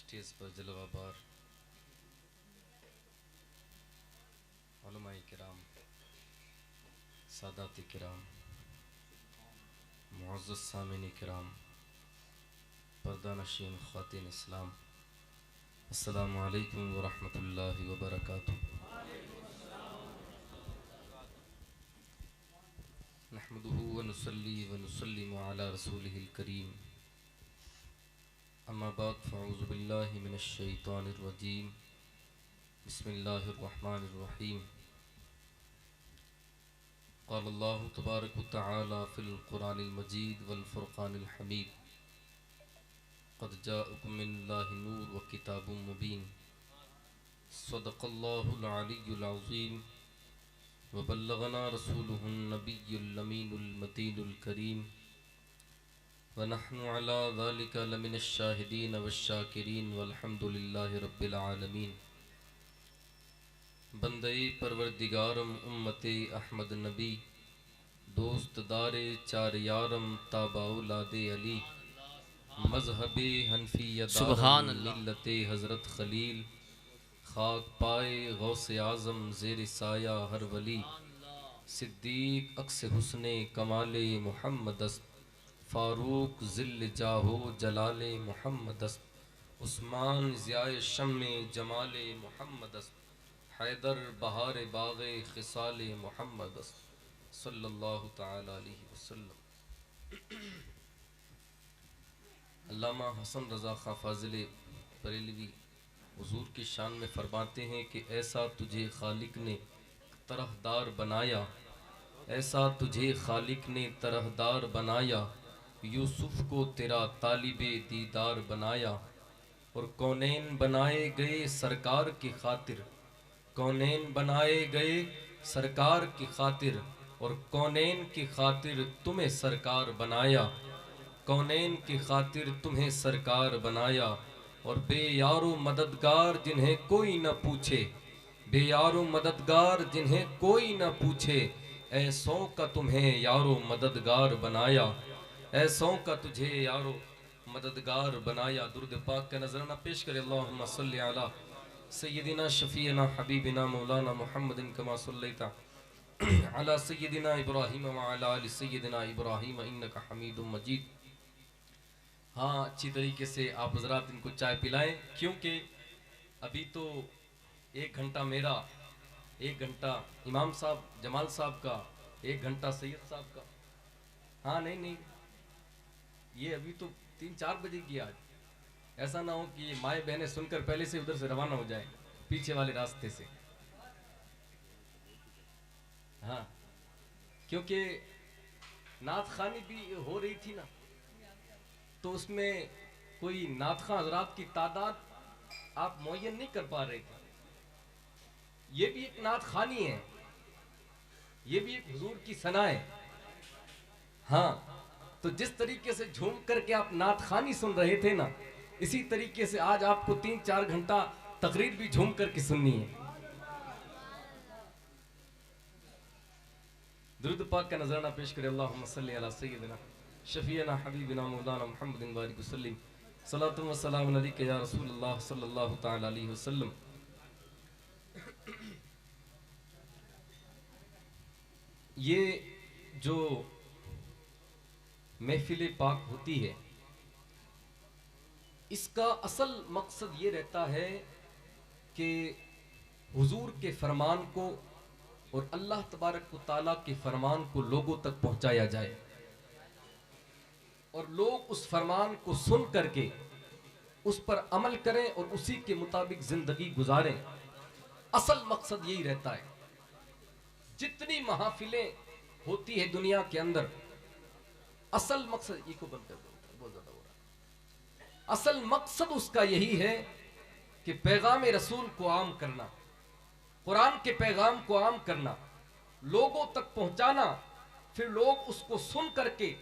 Stage پر جلوہ بار علماء کرام، سادات کرام، معزز سامعین کرام، پردہ نشین خواتین اسلام، السلام علیکم ورحمۃ اللہ وبرکاتہ۔ نحمده ونصلي ونسلم على رسوله الكريم، اما بعد فاعوذ باللہ من الشیطان الرجیم، بسم اللہ الرحمن الرحیم۔ قال اللہ تبارک وتعالی فی القرآن المجید والفرقان الحمید، قد جاءکم من اللہ نور وکتاب مبین، صدق اللہ العلی العظیم، وبلغنا رسوله النبی الامین المتین الکریم، ونحن على ذلك لمن الشاہدین والشاکرین والحمد للہ رب العالمین۔ بندے پروردگارم امت احمد نبی، دوست دار چار یارم تابع اولاد علی، مذہب حنفی سبحان دارم اللہ۔ ملت حضرت خلیل، خاک پائے غوث اعظم زیر سایہ ہر ولی، صدیق عکس حسن کمال محمد است، فاروق ذل جاہو جلال محمد است، عثمان ضیاء شمع جمال محمد است، حیدر بہار باغ خصال محمد است، صلی اللہ تعالی علیہ وسلم۔ علامہ حسن رضا خاں فاضل بریلوی حضور کی شان میں فرماتے ہیں کہ ایسا تجھے خالق نے طرحدار بنایا، ایسا تجھے خالق نے طرحدار بنایا، یوسف کو تیرا طالب دیدار بنایا، اور کونین بنائے گئے سرکار کی خاطر، کونین بنائے گئے سرکار کی خاطر، اور کونین کی خاطر تمہیں سرکار بنایا، کونین کی خاطر تمہیں سرکار بنایا، اور بے یار و مددگار جنہیں کوئی نہ پوچھے، بے یار و مددگار جنہیں کوئی نہ پوچھے، ایسوں کا تمہیں یار و مددگار بنایا، ایسوں کا تجھے یار و مددگار بنایا۔ درود پاک کا نذرانہ پیش کرے، اللہم صلی علی سیدنا شفیعنا حبیبنا مولانا محمد کما صلیت علی سیدنا ابراہیم وعلی آل سیدنا ابراہیم انکا حمید مجید۔ ہاں، اچھی طریقے سے آپ حضرات ان کو چائے پلائیں، کیونکہ ابھی تو 1 گھنٹہ میرا، 1 گھنٹہ امام صاحب جمال صاحب کا، 1 گھنٹہ سید صاحب کا۔ ہاں نہیں، یہ ابھی تو 3-4 بجے کی آج، ایسا نہ ہو کہ یہ مائیں بہنیں سن کر پہلے سے ادھر سے روانہ ہو جائیں پیچھے والے راستے سے۔ ہاں، کیونکہ نعت خوانی بھی ہو رہی تھی نا، تو اس میں کوئی نعت خواں حضرات کی تعداد آپ معین نہیں کر پا رہے تھے۔ یہ بھی ایک نعت خوانی ہے، یہ بھی ایک حضور کی ثنا ہے۔ ہاں، تو جس طریقے سے جھوم کر کے آپ نعت خوانی سن رہے تھے نا، اسی طریقے سے آج آپ کو 3-4 گھنٹہ تقریر بھی جھوم کر کے سننی ہے۔ درود پاک کا نذرانہ پیش کرے، اللہم صلی علی سیدنا شفیعنا حبیبنا مولانا محمد بارک وسلم، صلاۃ و سلام علیک یا رسول اللہ صلی اللہ تعالی علیہ وسلم۔ یہ جو محفل پاک ہوتی ہے، اس کا اصل مقصد یہ رہتا ہے کہ حضور کے فرمان کو اور اللہ تبارک و تعالیٰ کے فرمان کو لوگوں تک پہنچایا جائے، اور لوگ اس فرمان کو سن کر کے اس پر عمل کریں اور اسی کے مطابق زندگی گزاریں۔ اصل مقصد یہی رہتا ہے۔ جتنی محافلیں ہوتی ہے دنیا کے اندر، اصل مقصد، یہ کو بند کر دو، بہت زیادہ ہو رہا ہے، اصل مقصد اس کا یہی ہے کہ پیغام رسول کو عام کرنا، قرآن کے پیغام کو عام کرنا، لوگوں تک پہنچانا، پھر لوگ اس کو سن کر کے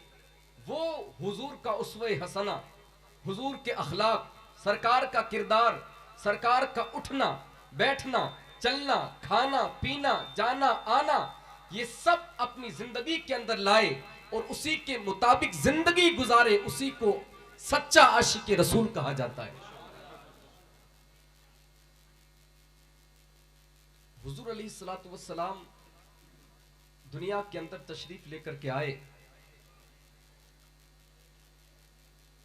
وہ حضور کا اسوہ حسنہ، حضور کے اخلاق، سرکار کا کردار، سرکار کا اٹھنا بیٹھنا، چلنا، کھانا پینا، جانا آنا، یہ سب اپنی زندگی کے اندر لائے اور اسی کے مطابق زندگی گزارے، اسی کو سچا عاشق رسول کہا جاتا ہے۔ حضور علیہ الصلوۃ والسلام دنیا کے اندر تشریف لے کر کے آئے.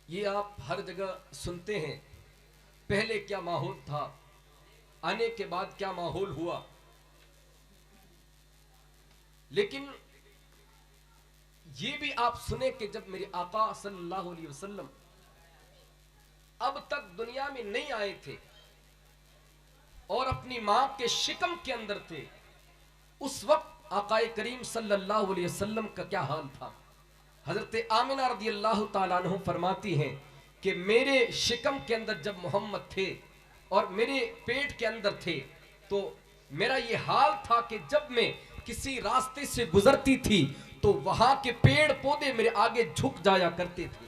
یہ آپ ہر جگہ سنتے ہیں پہلے کیا ماحول تھا, آنے کے بعد کیا ماحول ہوا. لیکن یہ بھی آپ سنیں کہ جب میرے آقا صلی اللہ علیہ وسلم اب تک دنیا میں نہیں آئے تھے اور اپنی ماں کے شکم کے اندر تھے, اس وقت آقا کریم صلی اللہ علیہ وسلم کا کیا حال تھا. حضرت آمنہ رضی اللہ تعالیٰ عنہ فرماتی ہیں کہ میرے شکم کے اندر جب محمد تھے اور میرے پیٹ کے اندر تھے تو میرا یہ حال تھا کہ جب میں کسی راستے سے گزرتی تھی تو وہاں کے پیڑ پودے میرے آگے جھک جایا کرتے تھے.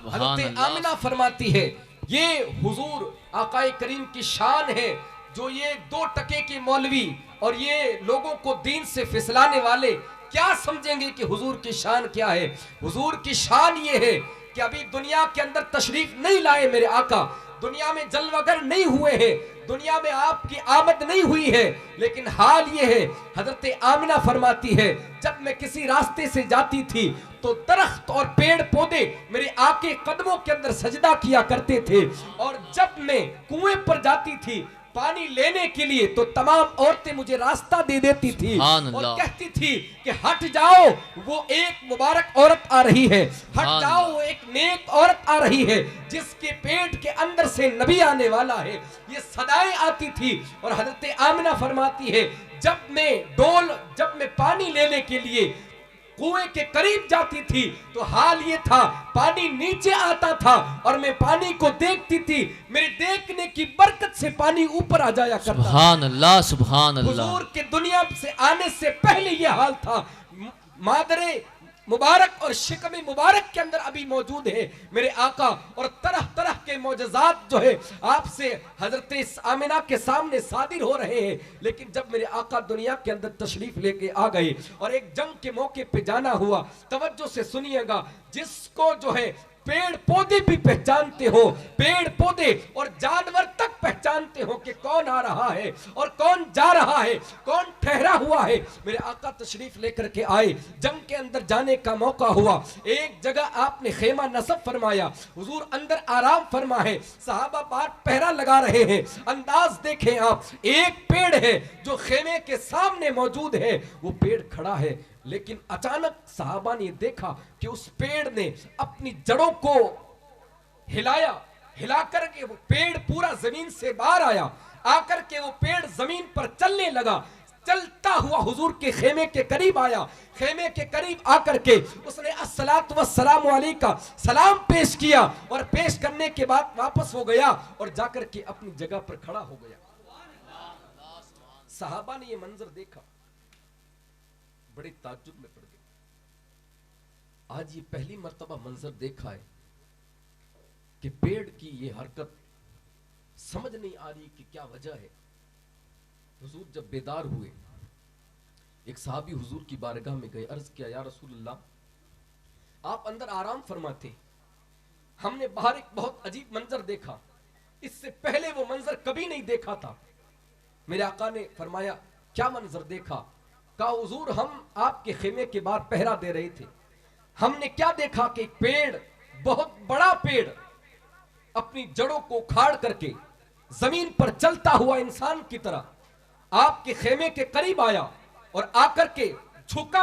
حضرت آمنہ فرماتی ہے یہ حضور آقا کریم کی شان ہے جو یہ 2 ٹکے کے مولوی اور یہ لوگوں کو دین سے پھسلانے والے کیا سمجھیں گے کہ حضور کی شان کیا ہے. حضور کی شان یہ ہے کہ ابھی دنیا کے اندر تشریف نہیں لائے میرے آقا, دنیا میں جلوگر نہیں ہوئے ہیں, دنیا میں آپ کی آمد نہیں ہوئی ہے, لیکن حال یہ ہے حضرت آمنہ فرماتی ہے جب میں کسی راستے سے جاتی تھی تو درخت اور پیڑ پودے میرے آقے قدموں کے اندر سجدہ کیا کرتے تھے, اور جب میں کنویں پر جاتی تھی پانی لینے کے لیے تو تمام عورتیں مجھے راستہ دے دیتی تھی اور کہتی تھی کہ ہٹ جاؤ وہ ایک مبارک عورت آ رہی ہے, ہٹ جاؤ وہ ایک نیک عورت آ رہی ہے جس کے پیٹ کے اندر سے نبی آنے والا ہے. یہ صدائیں آتی تھی. اور حضرت آمنہ فرماتی ہے جب میں پانی لینے کے لیے کنویں کے قریب جاتی تھی تو حال یہ تھا پانی نیچے آتا تھا اور میں پانی کو دیکھتی تھی, میرے دیکھنے کی برکت سے پانی اوپر آ جایا کرتا. سبحان اللہ سبحان اللہ. حضور کے دنیا سے آنے سے پہلے یہ حال تھا. مادر مبارک اور شکم مبارک کے اندر ابھی موجود ہے میرے آقا, اور طرح طرح کے معجزات جو ہے آپ سے حضرت آمنہ کے سامنے صادر ہو رہے ہیں. لیکن جب میرے آقا دنیا کے اندر تشریف لے کے آ گئے اور ایک جنگ کے موقع پہ جانا ہوا, توجہ سے سنیے گا, جس کو جو ہے پیڑ پودے بھی پہچانتے ہو, پیڑ پودے اور جانور تک پہچانتے ہو کہ کون آ رہا ہے اور کون جا رہا ہے, کون ٹھہرا ہوا ہے. میرے آقا تشریف لے کر کے آئے, جنگ کے اندر جانے کا موقع ہوا, ایک جگہ آپ نے خیمہ نصب فرمایا, حضور اندر آرام فرما ہے, صحابہ باہر پہرا لگا رہے ہیں. انداز دیکھیں آپ, ایک پیڑ ہے جو خیمے کے سامنے موجود ہے, وہ پیڑ کھڑا ہے, لیکن اچانک صحابہ نے دیکھا کہ اس پیڑ نے اپنی جڑوں کو ہلایا, ہلا کر کے وہ پیڑ پورا زمین سے باہر آیا, آ کر کے وہ پیڑ زمین پر چلنے لگا, چلتا ہوا حضور کے خیمے کے قریب آیا. خیمے کے قریب آ کر کے اس نے الصلاۃ والسلام علیکہ سلام پیش کیا اور پیش کرنے کے بعد واپس ہو گیا اور جا کر کے اپنی جگہ پر کھڑا ہو گیا. صحابہ نے یہ منظر دیکھا, بڑے تعجب میں پڑ گئے. آج یہ پہلی مرتبہ منظر دیکھا ہے کہ پیڑ کی یہ حرکت سمجھ نہیں آ رہی کہ کیا وجہ ہے. حضور جب بیدار ہوئے, ایک صحابی حضور کی بارگاہ میں گئے, عرض کیا یا رسول اللہ آپ اندر آرام فرماتے, ہم نے باہر ایک بہت عجیب منظر دیکھا, اس سے پہلے وہ منظر کبھی نہیں دیکھا تھا. میرے آقا نے فرمایا کیا منظر دیکھا؟ کہا حضور ہم آپ کے خیمے کے باہر پہرا دے رہے تھے, ہم نے کیا دیکھا کہ ایک پیڑ, بہت بڑا پیڑ, اپنی جڑوں کو کھاڑ کر کے زمین پر چلتا ہوا انسان کی طرح آپ کے خیمے کے قریب آیا اور آ کر کے جھک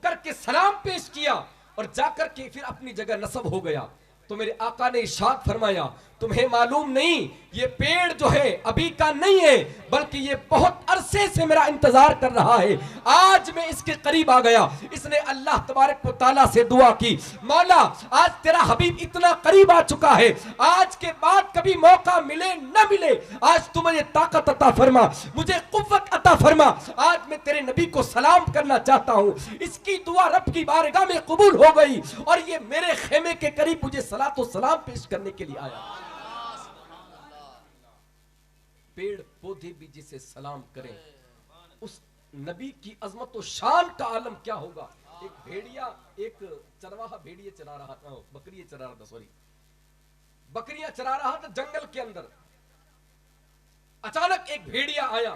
کر کے سلام پیش کیا اور جا کر کے پھر اپنی جگہ نصب ہو گیا. تو میرے آقا نے ارشاد فرمایا تمہیں معلوم نہیں یہ پیڑ جو ہے ابھی کا نہیں ہے, بلکہ یہ بہت عرصے سے میرا انتظار کر رہا ہے, آج میں اس کے قریب آ گیا. اس نے اللہ تبارک و تعالیٰ سے دعا کی, مولا آج تیرا حبیب اتنا قریب آ چکا ہے, آج کے بعد کبھی موقع ملے نہ ملے, آج تو مجھے طاقت عطا فرما, مجھے قوت عطا فرما, آج میں تیرے نبی کو سلام کرنا چاہتا ہوں. اس کی دعا رب کی بارگاہ میں قبول ہو گئی اور یہ میرے خیمے کے قریب مجھے صلاۃ و سلام پیش کرنے کے لیے آیا. پیڑ پودے بھی جسے سلام کریں, اس نبی کی عظمت و شان کا عالم کیا ہوگا. ایک بھیڑیا, ایک چرواہا بھیڑیے چرا رہا تھا, بکریاں چرا رہا تھا جنگل کے اندر. اچانک ایک بھیڑیا آیا,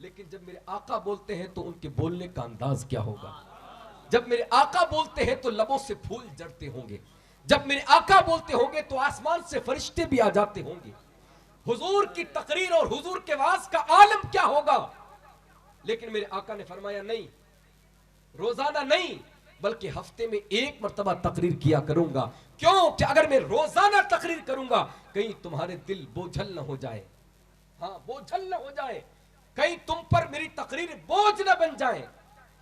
لیکن جب میرے آقا بولتے ہیں تو ان کے بولنے کا انداز کیا ہوگا؟ جب میرے آقا بولتے ہیں تو لبوں سے پھول جھڑتے ہوں گے، جب میرے آقا بولتے ہوں گے تو آسمان سے فرشتے بھی آ جاتے ہوں گے۔ حضور کی تقریر اور حضور کے واعظ کا عالم کیا ہوگا؟ لیکن میرے آقا نے فرمایا نہیں، روزانہ نہیں بلکہ ہفتے میں ایک مرتبہ تقریر کیا کروں گا۔ کیوں کہ اگر میں روزانہ تقریر کروں گا کہیں تمہارے دل بوجھل نہ ہو جائے، ہاں بوجھل نہ ہو جائے، کہیں تم پر میری تقریر بوجھ نہ بن جائے۔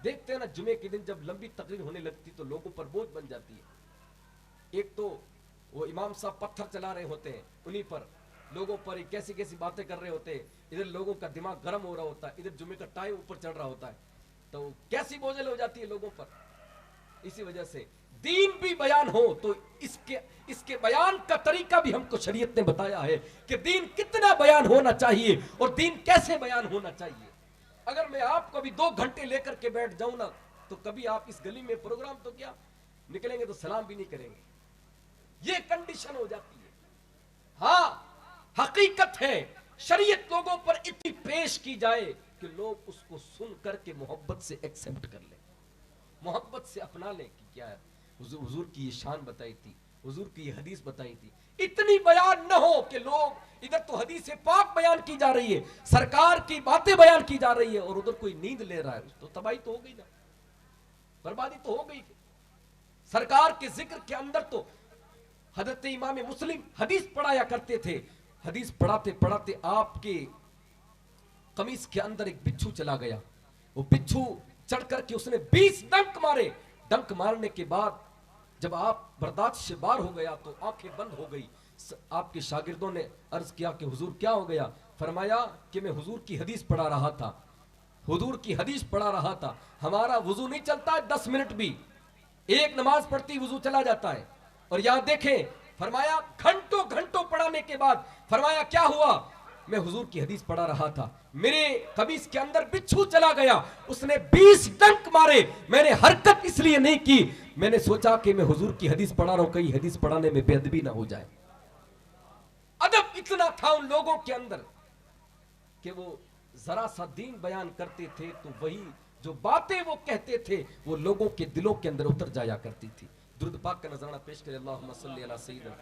دیکھتے ہیں نا جمعے کے دن جب لمبی تقریر ہونے لگتی تو لوگوں پر بوجھ بن جاتی ہے۔ ایک تو وہ امام صاحب پتھر چلا رہے ہوتے ہیں، انہی پر لوگوں پر کیسی کیسی باتیں کر رہے ہوتے ہیں، ادھر لوگوں کا دماغ گرم ہو رہا ہوتا ہے، ادھر جمعے کا ٹائم اوپر چڑھ رہا ہوتا ہے، تو کیسی بوجھل ہو جاتی ہے لوگوں پر۔ اسی وجہ سے دین بھی بیان ہو تو اس کے بیان کا طریقہ بھی ہم کو شریعت نے بتایا ہے کہ دین کتنا بیان ہونا چاہیے اور دین کیسے بیان ہونا چاہیے۔ اگر میں آپ کو بھی 2 گھنٹے لے کر کے بیٹھ جاؤں نا تو کبھی آپ اس گلی میں پروگرام تو کیا نکلیں گے تو سلام بھی نہیں کریں گے، یہ کنڈیشن ہو جاتی ہے۔ ہاں حقیقت ہے شریعت لوگوں پر اتنی پیش کی جائے کہ لوگ اس کو سن کر کے محبت سے ایکسپٹ کر لیں، محبت سے اپنا لیں کہ کیا ہے حضور کی یہ شان بتائی تھی، حضور کی یہ حدیث بتائی تھی۔ اتنی بیان نہ ہو کہ لوگ ادھر تو حدیث پاک بیان کی جا رہی ہے، سرکار کی باتیں بیان کی جا رہی ہے اور ادھر کوئی نیند لے رہا ہے، تو تباہی تو ہو گئی نا، بربادی تو ہو گئی۔ سرکار کے ذکر کے اندر تو حضرت امام مسلم حدیث پڑھایا کرتے تھے، حدیث پڑھاتے پڑھاتے آپ کے قمیص کے اندر ایک بچھو چلا گیا، وہ بچھو چڑھ کر کے اس نے 20 ڈنک مارے، ڈنک مارنے کے بعد جب آپ برداشت سے باہر ہو گیا تو آنکھیں بند ہو گئی۔ آپ کے شاگردوں نے عرض کیا کہ حضور کیا ہو گیا؟ فرمایا کہ میں حضور کی حدیث پڑھا رہا تھا، حضور کی حدیث پڑھا رہا تھا۔ ہمارا وضو نہیں چلتا ہے 10 منٹ بھی، ایک نماز پڑھتی وضو چلا جاتا ہے، اور یہاں دیکھیں فرمایا گھنٹوں گھنٹوں پڑھانے کے بعد فرمایا کیا ہوا؟ میں حضور کی حدیث پڑھا رہا تھا، میرے قمیص کے اندر بچھو چلا گیا، اس نے 20 ڈنک مارے، میں نے حرکت اس لیے نہیں کی، میں نے سوچا کہ میں حضور کی حدیث پڑھا رہا ہوں، کہیں حدیث پڑھانے میں بے ادبی نہ ہو جائے۔ ادب اتنا تھا ان لوگوں کے اندر کہ وہ ذرا سا دین بیان کرتے تھے تو وہی جو باتیں وہ کہتے تھے وہ لوگوں کے دلوں کے اندر اتر جایا کرتی تھی۔ درود پاک کا نذرانہ پیش کرے، اللہم صلی علی سیدنا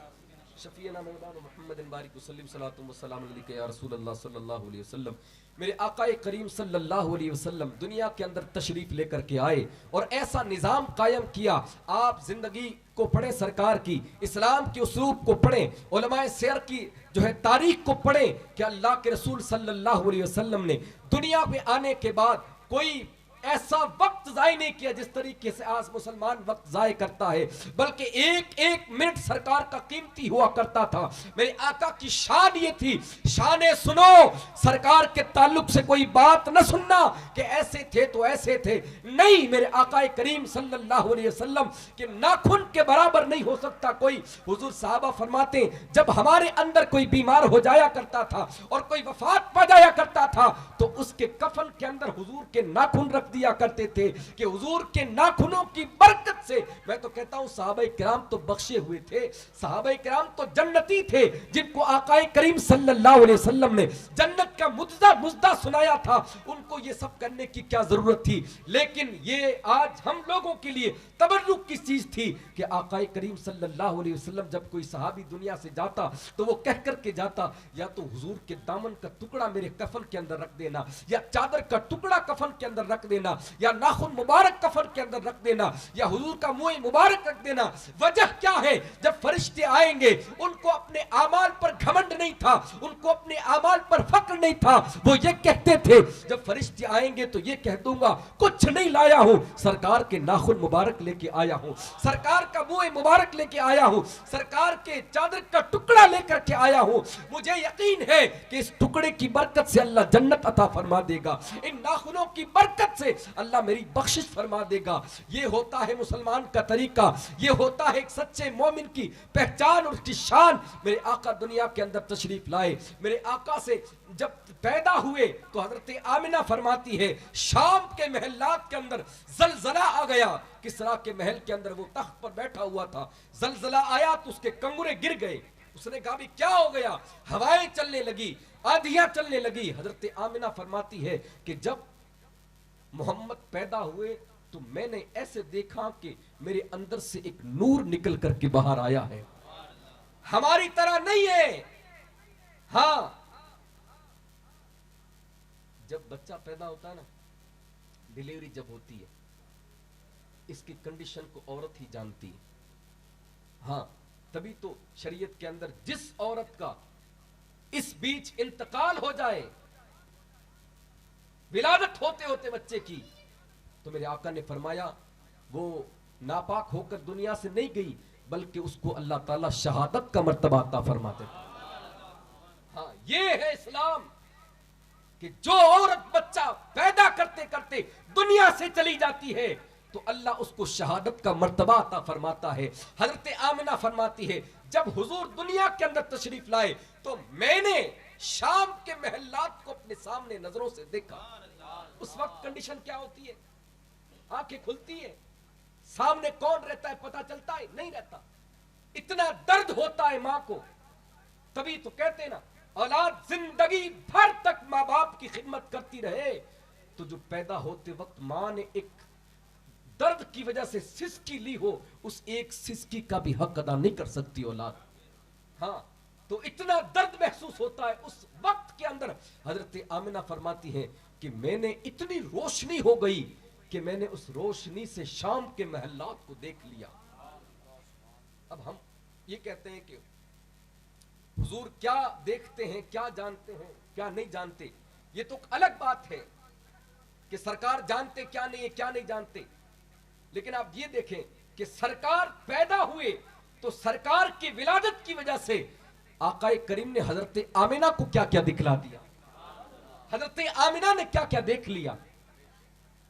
شفیعنا مولانا محمد بارک وسلم صلاۃ و سلام علیک یا رسول اللہ صلی اللہ علیہ وسلم۔ میرے آقا کریم صلی اللہ علیہ وسلم دنیا کے اندر تشریف لے کر کے آئے اور ایسا نظام قائم کیا، آپ زندگی کو پڑھیں سرکار کی، اسلام کے اسلوب کو پڑھیں، علماء سیر کی جو ہے تاریخ کو پڑھیں کہ اللہ کے رسول صلی اللہ علیہ وسلم نے دنیا میں آنے کے بعد کوئی ایسا وقت ضائع نہیں کیا جس طریقے سے آج مسلمان وقت ضائع کرتا ہے، بلکہ ایک ایک منٹ سرکار کا قیمتی ہوا کرتا تھا۔ میرے آقا کی شان یہ تھی، شان سنو، سرکار کے تعلق سے کوئی بات نہ سننا کہ ایسے تھے تو ایسے تھے، نہیں، میرے آقا کریم صلی اللہ علیہ وسلم کہ ناخن کے برابر نہیں ہو سکتا کوئی۔ حضور صحابہ فرماتے جب ہمارے اندر کوئی بیمار ہو جایا کرتا تھا اور کوئی وفات پا جایا کرتا تھا تو اس کے کفن کے اندر حضور کے ناخن رکھ دیا کرتے تھے کہ حضور کے ناخنوں کی برکت سے، میں تو کہتا ہوں صحابہ کرام تو بخشے ہوئے تھے، صحابہ کرام تو جنتی تھے جن کو آقا کریم صلی اللہ علیہ وسلم نے جنت کا مجدہ سنایا تھا، ان کو یہ سب کرنے کی کیا ضرورت تھی؟ لیکن یہ آج ہم لوگوں کے لیے تبرک کی چیز تھی کہ آقا کریم صلی اللہ علیہ وسلم جب کوئی صحابی دنیا سے جاتا تو وہ کہہ کر کے جاتا یا تو حضور کے دامن کا ٹکڑا میرے کفن کے اندر رکھ دینا، یا چادر کا ٹکڑا کفن کے اندر رکھ دینا، یا ناخن مبارک کفن کے اندر رکھ دینا، یا حضور کا منہ مبارک رکھ دینا۔ وجہ کیا ہے؟ جب فرشتے آئیں گے ان کو اپنے اعمال پر گھمنڈ نہیں تھا، ان کو اپنے اعمال پر فخر نہیں تھا، وہ یہ کہتے تھے جب فرشتے آئیں گے تو یہ کہہ دوں گا کچھ نہیں لایا ہوں، سرکار کے ناخن مبارک لے کے آیا ہوں، سرکار کا منہ مبارک لے کے آیا ہوں، سرکار کے چادر کا ٹکڑا لے کر کے آیا ہوں، مجھے یقین ہے کہ اس ٹکڑے کی برکت سے اللہ جنت عطا فرما دے گا، ان ناخنوں کی برکت سے اللہ میری بخشش فرما دے گا۔ یہ ہوتا ہے مسلمان کا طریقہ، یہ ہوتا ہے ایک سچے مومن کی پہچان اور اس کی شان۔ میرے آقا دنیا کے اندر تشریف لائے، میرے آقا سے جب پیدا ہوئے تو حضرت آمنہ فرماتی ہے شام کے محلات کے اندر زلزلہ آ گیا، کسریٰ کے محل کے اندر وہ تخت پر بیٹھا ہوا تھا، زلزلہ آیا تو اس کے کنگرے گر گئے، اس نے کہا بھی کیا ہو گیا؟ ہوائیں چلنے لگی، آندھیاں چلنے لگی۔ حضرت آمنہ فرماتی ہے کہ جب محمد پیدا ہوئے تو میں نے ایسے دیکھا کہ میرے اندر سے ایک نور نکل کر کے باہر آیا ہے، ہماری طرح نہیں ہے۔ ہاں جب بچہ پیدا ہوتا ہے نا، ڈیلیوری جب ہوتی ہے، اس کی کنڈیشن کو عورت ہی جانتی ہے۔ ہاں تبھی تو شریعت کے اندر جس عورت کا اس بیچ انتقال ہو جائے ولادت ہوتے ہوتے بچے کی، تو میرے آقا نے فرمایا وہ ناپاک ہو کر دنیا سے نہیں گئی، بلکہ اس کو اللہ تعالیٰ شہادت کا مرتبہ عطا فرماتے تھے۔ ہاں یہ ہے اسلام کہ جو عورت بچہ پیدا کرتے کرتے دنیا سے چلی جاتی ہے تو اللہ اس کو شہادت کا مرتبہ عطا فرماتا ہے۔ حضرت آمنہ فرماتی ہے جب حضور دنیا کے اندر تشریف لائے تو میں نے شام کے محلات کو اپنے سامنے نظروں سے دیکھا۔ اس وقت کنڈیشن کیا ہوتی ہے؟ آنکھیں کھلتی ہے، سامنے کون رہتا ہے پتہ چلتا ہے؟ نہیں رہتا۔ اتنا درد ہوتا ہے ماں کو، تبھی تو کہتے ہیں نا اولاد زندگی بھر تک ماں باپ کی خدمت کرتی رہے، تو جو پیدا ہوتے وقت ماں نے ایک درد کی وجہ سے سسکی لی ہو، اس ایک سسکی کا بھی حق ادا نہیں کر سکتی اولاد۔ ہاں تو اتنا درد محسوس ہوتا ہے اس وقت کے اندر۔ حضرت آمنہ فرماتی ہیں کہ میں نے اتنی روشنی ہو گئی کہ میں نے اس روشنی سے شام کے محلات کو دیکھ لیا۔ اب ہم یہ کہتے ہیں کہ حضور کیا دیکھتے ہیں، کیا جانتے ہیں، کیا نہیں جانتے، یہ تو الگ بات ہے کہ سرکار جانتے کیا نہیں ہے، کیا نہیں جانتے۔ لیکن آپ یہ دیکھیں کہ سرکار پیدا ہوئے تو سرکار کی ولادت کی وجہ سے آقا کریم نے حضرت آمنہ کو کیا کیا دکھلا دیا، حضرت آمنہ نے کیا کیا دیکھ لیا۔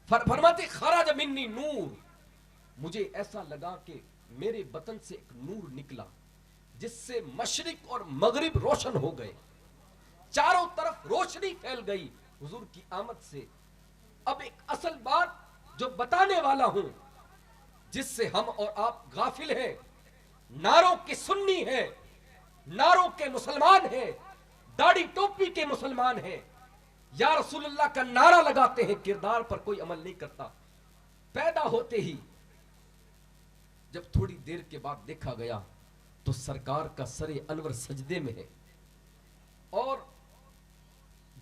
فرماتے خرج منی نور، مجھے ایسا لگا کہ میرے بطن سے ایک نور نکلا جس سے مشرق اور مغرب روشن ہو گئے، چاروں طرف روشنی پھیل گئی حضور کی آمد سے۔ اب ایک اصل بات جو بتانے والا ہوں، جس سے ہم اور آپ غافل ہیں، نعروں کے سنی ہیں، نعروں کے مسلمان ہیں، داڑھی ٹوپی کے مسلمان ہیں، یا رسول اللہ کا نعرہ لگاتے ہیں، کردار پر کوئی عمل نہیں کرتا۔ پیدا ہوتے ہی جب تھوڑی دیر کے بعد دیکھا گیا تو سرکار کا سر انور سجدے میں ہے، اور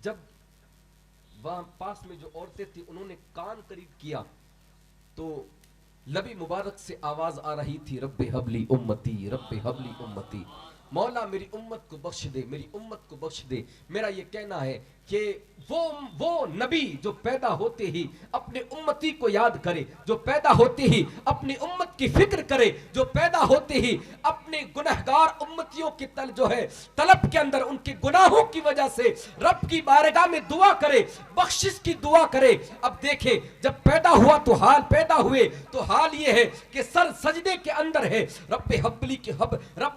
جب وہاں پاس میں جو عورتیں تھیں انہوں نے کان قریب کیا تو لبی مبارک سے آواز آ رہی تھی رب حبلی امتی، رب حبلی امتی، مولا میری امت کو بخش دے، میری امت کو بخش دے۔ میرا یہ کہنا ہے کہ وہ نبی جو پیدا ہوتے ہی اپنے امتی کو یاد کرے، جو پیدا ہوتے ہی اپنی امت کی فکر کرے، جو پیدا ہوتے ہی اپنے گنہگار امتیوں کی طلب کے اندر ان کے گناہوں کی وجہ سے رب کی بارگاہ میں دعا کرے، بخشش کی دعا کرے۔ اب دیکھیں جب پیدا ہوا تو حال پیدا ہوئے تو حال یہ ہے کہ سر سجدے کے اندر ہے، رب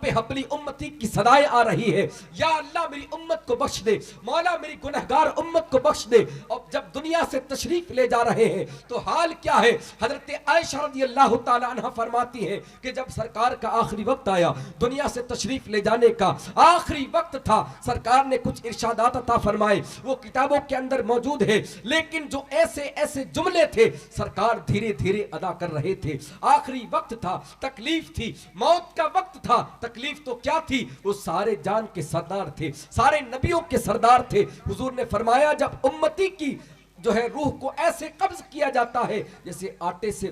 حبلی امتی کی صدائیں آ رہی ہے، یا اللہ میری امت کو بخش دے، مولا میری گنہگار امت کو بخش دے۔ اور جب دنیا سے تشریف لے جا رہے ہیں تو حال کیا ہے؟ حضرت عائشہ رضی اللہ تعالی عنہ فرماتی ہے کہ جب سرکار کا آخری وقت آیا، دنیا سے تشریف لے جانے کا آخری وقت تھا، سرکار نے کچھ ارشادات عطا فرمائے، وہ کتابوں کے اندر موجود ہے، لیکن جو ایسے جملے تھے سرکار دھیرے دھیرے ادا کر رہے تھے۔ آخری وقت تھا، تکلیف تھی، موت کا وقت تھا۔ تکلیف تو کیا تھی؟ وہ سارے جان کے سردار تھے، سارے نبیوں کے سردار تھے۔ حضور نے فرمایا جب امتی کی روح کو ایسے قبض کیا جاتا ہے جیسے آٹے سے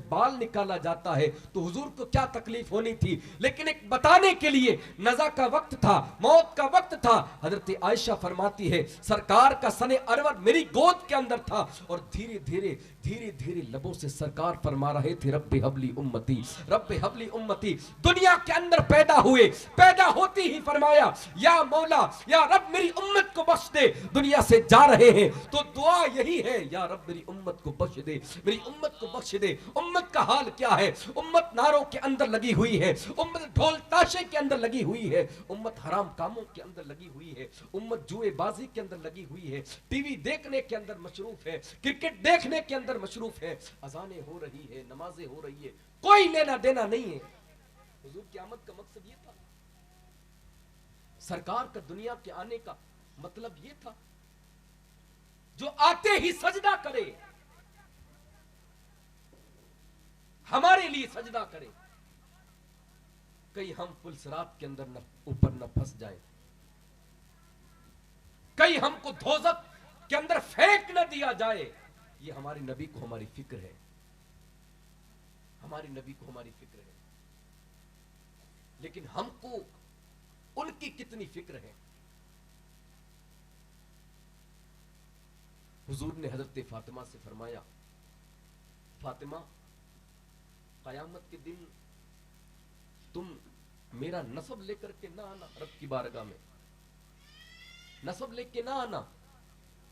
بال نکالا جاتا ہے، تو حضور کو کیا تکلیف ہونی تھی، لیکن ایک بتانے کے لیے نزا کا وقت تھا، موت کا وقت تھا۔ حضرت عائشہ فرماتی ہے سرکار کا سن انور میری گود کے اندر تھا، اور دھیرے دھیرے لبوں سے سرکار فرما رہے تھے رب حبلی امتی، رب حبلی امتی۔ دنیا کے اندر پیدا ہوئے، پیدا ہوتی ہی فرمایا یا مولا یا رب میری امت کو بخش دے۔ دنیا سے جا رہے ہیں تو دعا یہی ہے یا رب میری امت کو بخش دے، میری امت کو بخش دے۔ امت کا حال کیا ہے؟ امت ناروں کے اندر لگی ہوئی ہے، امت ڈھول تاشے کے اندر لگی ہوئی ہے، امت حرام کاموں کے اندر لگی ہوئی ہے، امت جوئے بازی کے اندر لگی ہوئی ہے، ٹی وی دیکھنے کے اندر مصروف ہے، کرکٹ دیکھنے کے اندر مصروف ہے، اذانیں ہو رہی ہے، نمازیں ہو رہی ہے، کوئی لینا دینا نہیں ہے۔ حضور کی آمد کا مقصد یہ تھا سرکار کا دنیا کے آنے کا مطلب یہ تھا جو آتے ہی سجدہ کرے، ہمارے لیے سجدہ کرے، کہیں ہم پل صراط کے اندر نہ اوپر نہ پھنس جائیں، کہیں ہم کو دوزخ کے اندر پھینک نہ دیا جائے. یہ ہمارے نبی کو ہماری فکر ہے، ہمارے نبی کو ہماری فکر ہے. لیکن ہم کو ان کی کتنی فکر ہے؟ حضور نے حضرت فاطمہ سے فرمایا، فاطمہ قیامت کے دن تم میرا نسب لے کر کے نہ آنا رب کی بارگاہ میں، نسب لے کے نہ آنا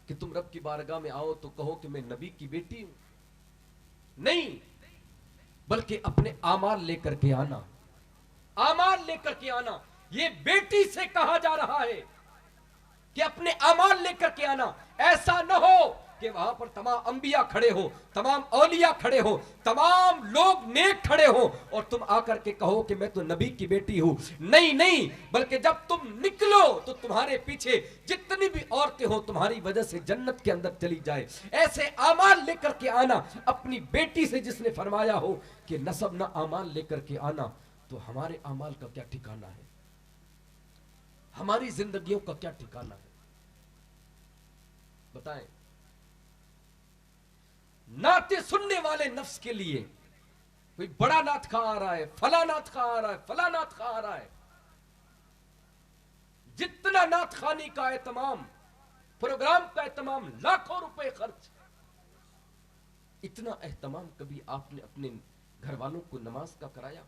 کہ تم رب کی بارگاہ میں آؤ تو کہو کہ میں نبی کی بیٹی ہوں، نہیں، بلکہ اپنے اعمال لے کر کے آنا، اعمال لے کر کے آنا. یہ بیٹی سے کہا جا رہا ہے کہ اپنے اعمال لے کر کے آنا. ایسا نہ ہو کہ وہاں پر تمام انبیاء کھڑے ہو، تمام اولیاء کھڑے ہو، تمام لوگ نیک کھڑے ہو اور تم آ کر کے کہو کہ میں تو نبی کی بیٹی ہوں. نہیں نہیں، بلکہ جب تم نکلو تو تمہارے پیچھے جتنی بھی عورتیں ہو تمہاری وجہ سے جنت کے اندر چلی جائے. ایسے اعمال لے کر کے آنا اپنی بیٹی سے جس نے فرمایا ہو کہ نسب نہ اعمال لے کر کے آنا. تو ہمارے اعمال کا کیا ٹھکانہ ہے؟ ہماری زندگیوں کا کیا ٹھکانہ ہے؟ بتائیں. نعتیں سننے والے نفس کے لیے کوئی بڑا نعت خواں آ رہا ہے، فلاں نعت خواں آ رہا ہے، فلاں نعت خواں آ رہا ہے. جتنا نعت خوانی کا اہتمام، پروگرام کا اہتمام، لاکھوں روپے خرچ، اتنا اہتمام کبھی آپ نے اپنے گھر والوں کو نماز کا کرایا؟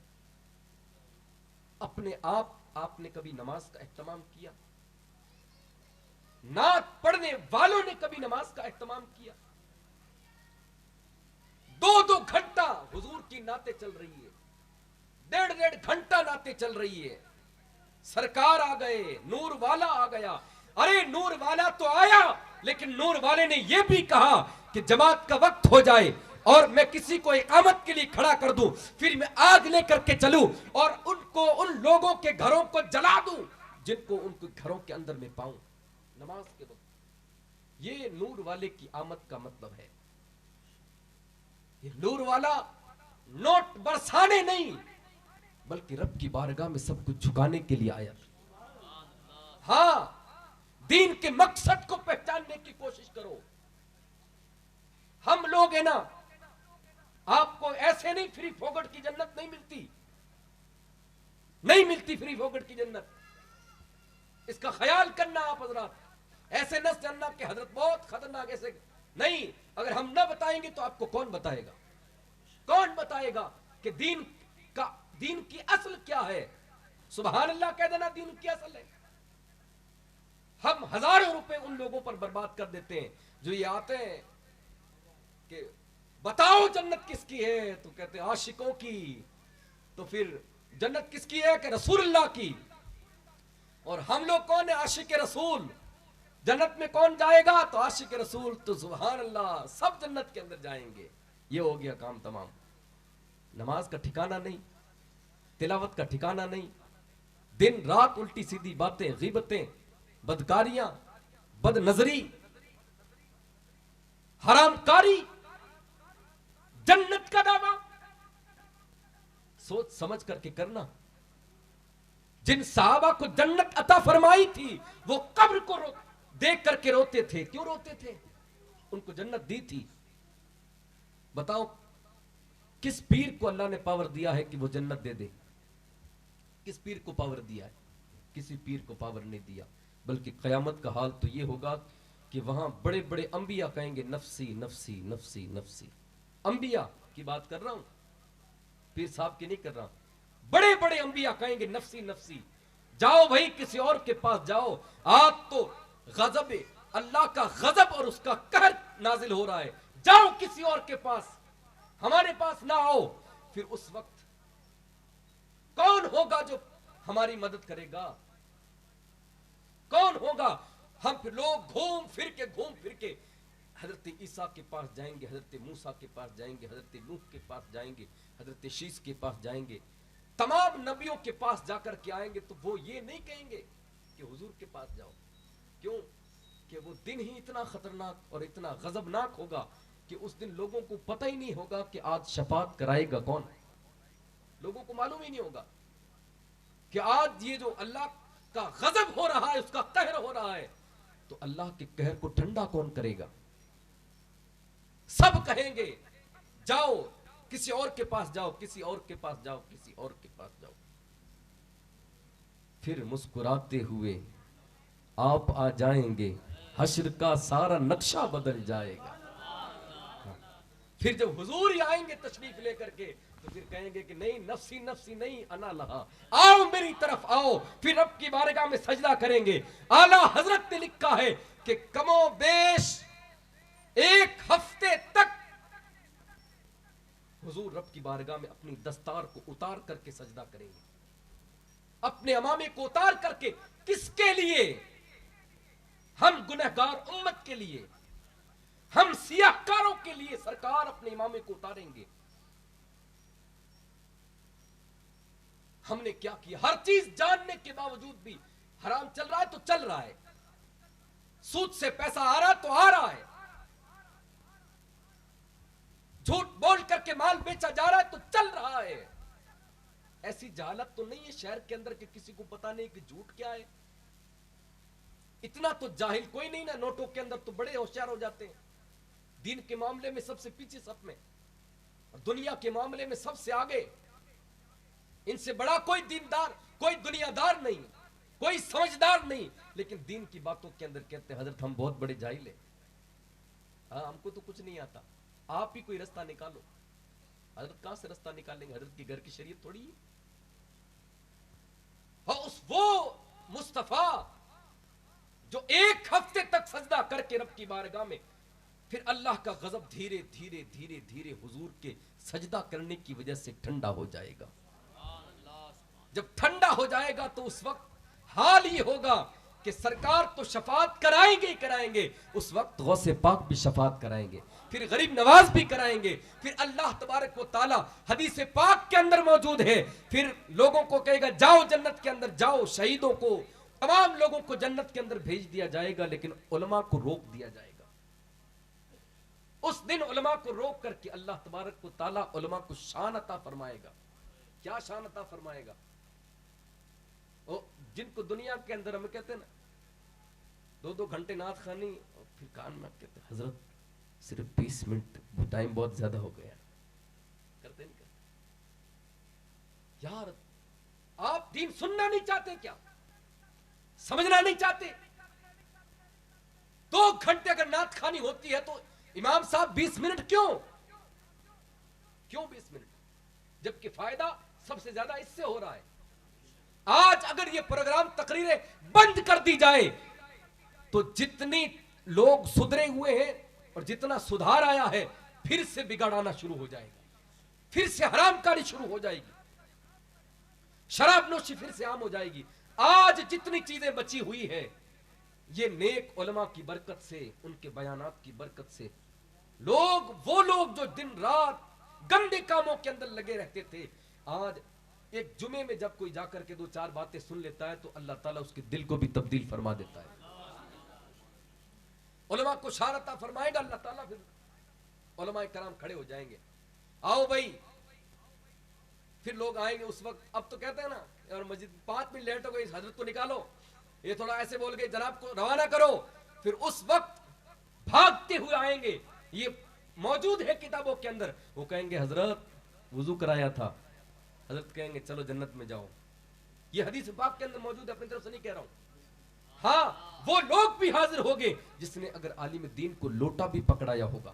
اپنے آپ نے کبھی نماز کا اہتمام کیا؟ نعت پڑھنے والوں نے کبھی نماز کا اہتمام کیا؟ 2 گھنٹہ حضور کی نعتیں چل رہی ہے، 1.5 گھنٹہ نعتیں چل رہی ہے. سرکار آ گئے، نور والا آ گیا. ارے نور والا تو آیا، لیکن نور والے نے یہ بھی کہا کہ جماعت کا وقت ہو جائے اور میں کسی کو اقامت کے لیے کھڑا کر دوں، پھر میں آگ لے کر کے چلوں اور ان لوگوں کے گھروں کو جلا دوں جن کو ان کے گھروں کے اندر میں پاؤں نماز کے وقت. یہ نور والے کی آمد کا مطلب ہے. یہ نور والا نوٹ برسانے نہیں بلکہ رب کی بارگاہ میں سب کچھ جھکانے کے لیے آیا. ہاں، دین کے مقصد کو پہچاننے کی کوشش کرو. ہم لوگ ہیں نا، آپ کو ایسے نہیں فری فوگٹ کی جنت نہیں ملتی، نہیں ملتی فری فوگٹ کی جنت. اس کا خیال کرنا آپ حضرات. ایسے نہ جاننا کہ حضرت بہت خطرناک ایسے نہیں. اگر ہم نہ بتائیں گے تو آپ کو کون بتائے گا؟ کون بتائے گا کہ دین کی اصل کیا ہے؟ سبحان اللہ کہہ دینا دین کی اصل ہے. ہم ہزاروں روپے ان لوگوں پر برباد کر دیتے ہیں جو یہ آتے ہیں کہ بتاؤ جنت کس کی ہے، تو کہتے ہیں عاشقوں کی. تو پھر جنت کس کی ہے کہ رسول اللہ کی. اور ہم لوگ کون ہیں؟ عاشق رسول. جنت میں کون جائے گا؟ تو عاشق رسول. تو سبحان اللہ سب جنت کے اندر جائیں گے. یہ ہو گیا کام تمام. نماز کا ٹھکانہ نہیں، تلاوت کا ٹھکانہ نہیں، دن رات الٹی سیدھی باتیں، غیبتیں، بدکاریاں، بد نظری، حرام کاری، جنت کا دعویٰ سوچ سمجھ کر کے کرنا. جن صحابہ کو جنت عطا فرمائی تھی وہ قبر کو دیکھ کر کے روتے تھے. کیوں روتے تھے؟ ان کو جنت دی تھی. بتاؤ کس پیر کو اللہ نے پاور دیا ہے کہ وہ جنت دے دے؟ کس پیر کو پاور دیا ہے؟ کسی پیر کو پاور نہیں دیا. بلکہ قیامت کا حال تو یہ ہوگا کہ وہاں بڑے بڑے انبیاء کہیں گے نفسی نفسی نفسی نفسی. انبیاء کی بات کر رہا ہوں، پیر صاحب کی نہیں کر رہا. بڑے بڑے انبیاء کہیں گے نفسی نفسی. جاؤ بھائی کسی اور کے پاس جاؤ، آج تو غضب اللہ کا غضب اور اس کا قہر نازل ہو رہا ہے. جاؤ کسی اور کے پاس، ہمارے پاس نہ آؤ. پھر اس وقت کون ہوگا جو ہماری مدد کرے گا؟ کون ہوگا؟ ہم پھر لوگ گھوم پھر کے حضرت عیسیٰ کے پاس جائیں گے، حضرت موسیٰ کے پاس جائیں گے، حضرت نوح کے پاس جائیں گے، حضرت شیس کے پاس جائیں گے. تمام نبیوں کے پاس جا کر کے آئیں گے تو وہ یہ نہیں کہیں گے کہ حضور کے پاس جاؤ. کیوں؟ کہ وہ دن ہی اتنا خطرناک اور اتنا غضبناک ہوگا کہ اس دن لوگوں کو پتہ ہی نہیں ہوگا کہ آج شفاعت کرائے گا کون. لوگوں کو معلوم ہی نہیں ہوگا کہ آج یہ جو اللہ کا غضب ہو رہا ہے, اس کا قہر ہو رہا ہے, تو اللہ کے قہر کو ٹھنڈا کون کرے گا. سب کہیں گے جاؤ کسی اور کے پاس جاؤ, کسی اور کے پاس جاؤ, کسی اور کے پاس جاؤ. پھر مسکراتے ہوئے آپ آ جائیں گے, حشر کا سارا نقشہ بدل جائے گا. پھر جب حضور ہی آئیں گے تشریف لے کر کے, تو پھر کہیں گے کہ نہیں, نفسی نفسی نہیں, انا لہا, آؤ میری طرف آؤ. پھر رب کی بارگاہ میں سجدہ کریں گے. اعلیٰ حضرت نے لکھا ہے کہ کم و بیش 1 ہفتے تک حضور رب کی بارگاہ میں اپنی دستار کو اتار کر کے سجدہ کریں گے, اپنے امامے کو اتار کر کے. کس کے لیے؟ ہم گنہگار امت کے لیے, ہم سیاہ کاروں کے لیے سرکار اپنے امامے کو اتاریں گے. ہم نے کیا کیا؟ ہر چیز جاننے کے باوجود بھی حرام چل رہا ہے تو چل رہا ہے, سود سے پیسہ آ رہا تو آ رہا ہے, جھوٹ بول کر کے مال بیچا جا رہا ہے تو چل رہا ہے. ایسی جہالت تو نہیں ہے شہر کے اندر کہ کسی کو پتا نہیں کہ جھوٹ کیا ہے. اتنا تو جاہل کوئی نہیں نا. نوٹوں کے اندر تو بڑے ہوشیار ہو جاتے ہیں, دین کے معاملے میں سب سے پیچھے صف میں, اور دنیا کے معاملے میں سب سے آگے. ان سے بڑا کوئی دیندار, کوئی دنیا دار نہیں, کوئی سمجھدار نہیں, لیکن دین کی باتوں کے اندر کہتے ہیں حضرت ہم بہت بڑے جاہل ہیں, ہاں ہم کو تو کچھ نہیں آتا, آپ ہی کوئی رستہ نکالو. حضرت کہاں سے رستہ نکالیں گے؟ حضرت کی گھر کی شریعت تھوڑی ہے. وہ مصطفیٰ جو 1 ہفتے تک سجدہ کر کے رب کی بارگاہ میں, پھر اللہ کا غضب دھیرے دھیرے دھیرے دھیرے حضور کے سجدہ کرنے کی وجہ سے ٹھنڈا ہو جائے گا. جب ٹھنڈا ہو جائے گا تو اس وقت حال یہ ہوگا کہ سرکار تو شفاعت کرائیں گے ہی کرائیں گے, اس وقت غوث پاک بھی شفاعت کرائیں گے, پھر غریب نواز بھی کرائیں گے. پھر اللہ تبارک و تعالی حدیث پاک کے اندر موجود ہے, پھر لوگوں کو کہے گا جاؤ جنت کے اندر جاؤ. شہیدوں کو, تمام لوگوں کو جنت کے اندر بھیج دیا جائے گا, لیکن علماء کو روک دیا جائے گا. اس دن علماء کو روک کر کے اللہ تبارک و تعالی علماء کو شان عطا فرمائے گا. کیا شان عطا فرمائے گا؟ جن کو دنیا کے اندر ہم کہتے ہیں نا 2 گھنٹے نعت خوانی, اور پھر کان میں کہتے ہیں حضرت صرف 20 منٹ, ٹائم بہت زیادہ ہو گیا. کرتے نہیں کرتے یار؟ آپ دین سننا نہیں چاہتے کیا؟ سمجھنا نہیں چاہتے؟ 2 گھنٹے اگر نعت خوانی ہوتی ہے تو امام صاحب 20 منٹ کیوں 20 منٹ؟ جبکہ فائدہ سب سے زیادہ اس سے ہو رہا ہے. آج اگر یہ پروگرام تقریریں بند کر دی جائے تو جتنی لوگ سدھرے ہوئے ہیں اور جتنا سدھار آیا ہے, پھر سے بگاڑنا شروع ہو جائے گا, پھر سے حرام کاری شروع ہو جائے گی, شراب نوشی پھر سے عام ہو جائے گی. آج جتنی چیزیں بچی ہوئی ہے یہ نیک علماء کی برکت سے, ان کے بیانات کی برکت سے. وہ لوگ جو دن رات گندے کاموں کے اندر لگے رہتے تھے, آج ایک جمعے میں جب کوئی جا کر کے 2-4 باتیں سن لیتا ہے تو اللہ تعالیٰ اس کے دل کو بھی تبدیل فرما دیتا ہے. علماء کو شان عطا فرمائے گا اللہ تعالیٰ, پھر علماء کرام کھڑے ہو جائیں گے, آؤ بھائی. پھر لوگ آئیں گے اس وقت. اب تو کہتے ہیں نا اور مسجد 5 منٹ لیٹ ہو گئی, حضرت کو نکالو, یہ تھوڑا ایسے بول کے جناب کو روانہ کرو. پھر اس وقت بھاگتے ہوئے آئیں گے, یہ موجود ہے کتابوں کے اندر. وہ کہیں گے حضرت وضو کرایا تھا, حضرت کہیں گے چلو جنت میں جاؤ. یہ حدیث پاک کے اندر موجود ہے, اپنی طرف سے نہیں کہہ رہا ہوں. ہاں وہ لوگ بھی حاضر ہو گے جس نے اگر عالم دین کو لوٹا بھی پکڑایا ہوگا,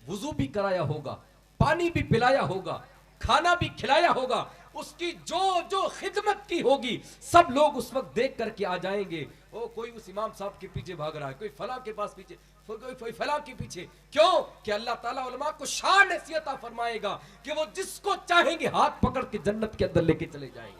وضو بھی کرایا ہوگا, پانی بھی پلایا ہوگا, کھانا بھی کھلایا ہوگا, اس کی جو خدمت کی ہوگی, سب لوگ اس وقت دیکھ کر کے آ جائیں گے. کوئی اس امام صاحب کے پیچھے بھاگ رہا ہے, کوئی فلاں کے پاس پیچھے, کوئی فلاں کے پیچھے. کیوں کہ اللہ تعالیٰ علماء کو شان حیثیت عطا فرمائے گا کہ وہ جس کو چاہیں گے ہاتھ پکڑ کے جنت کے اندر لے کے چلے جائیں گے.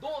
2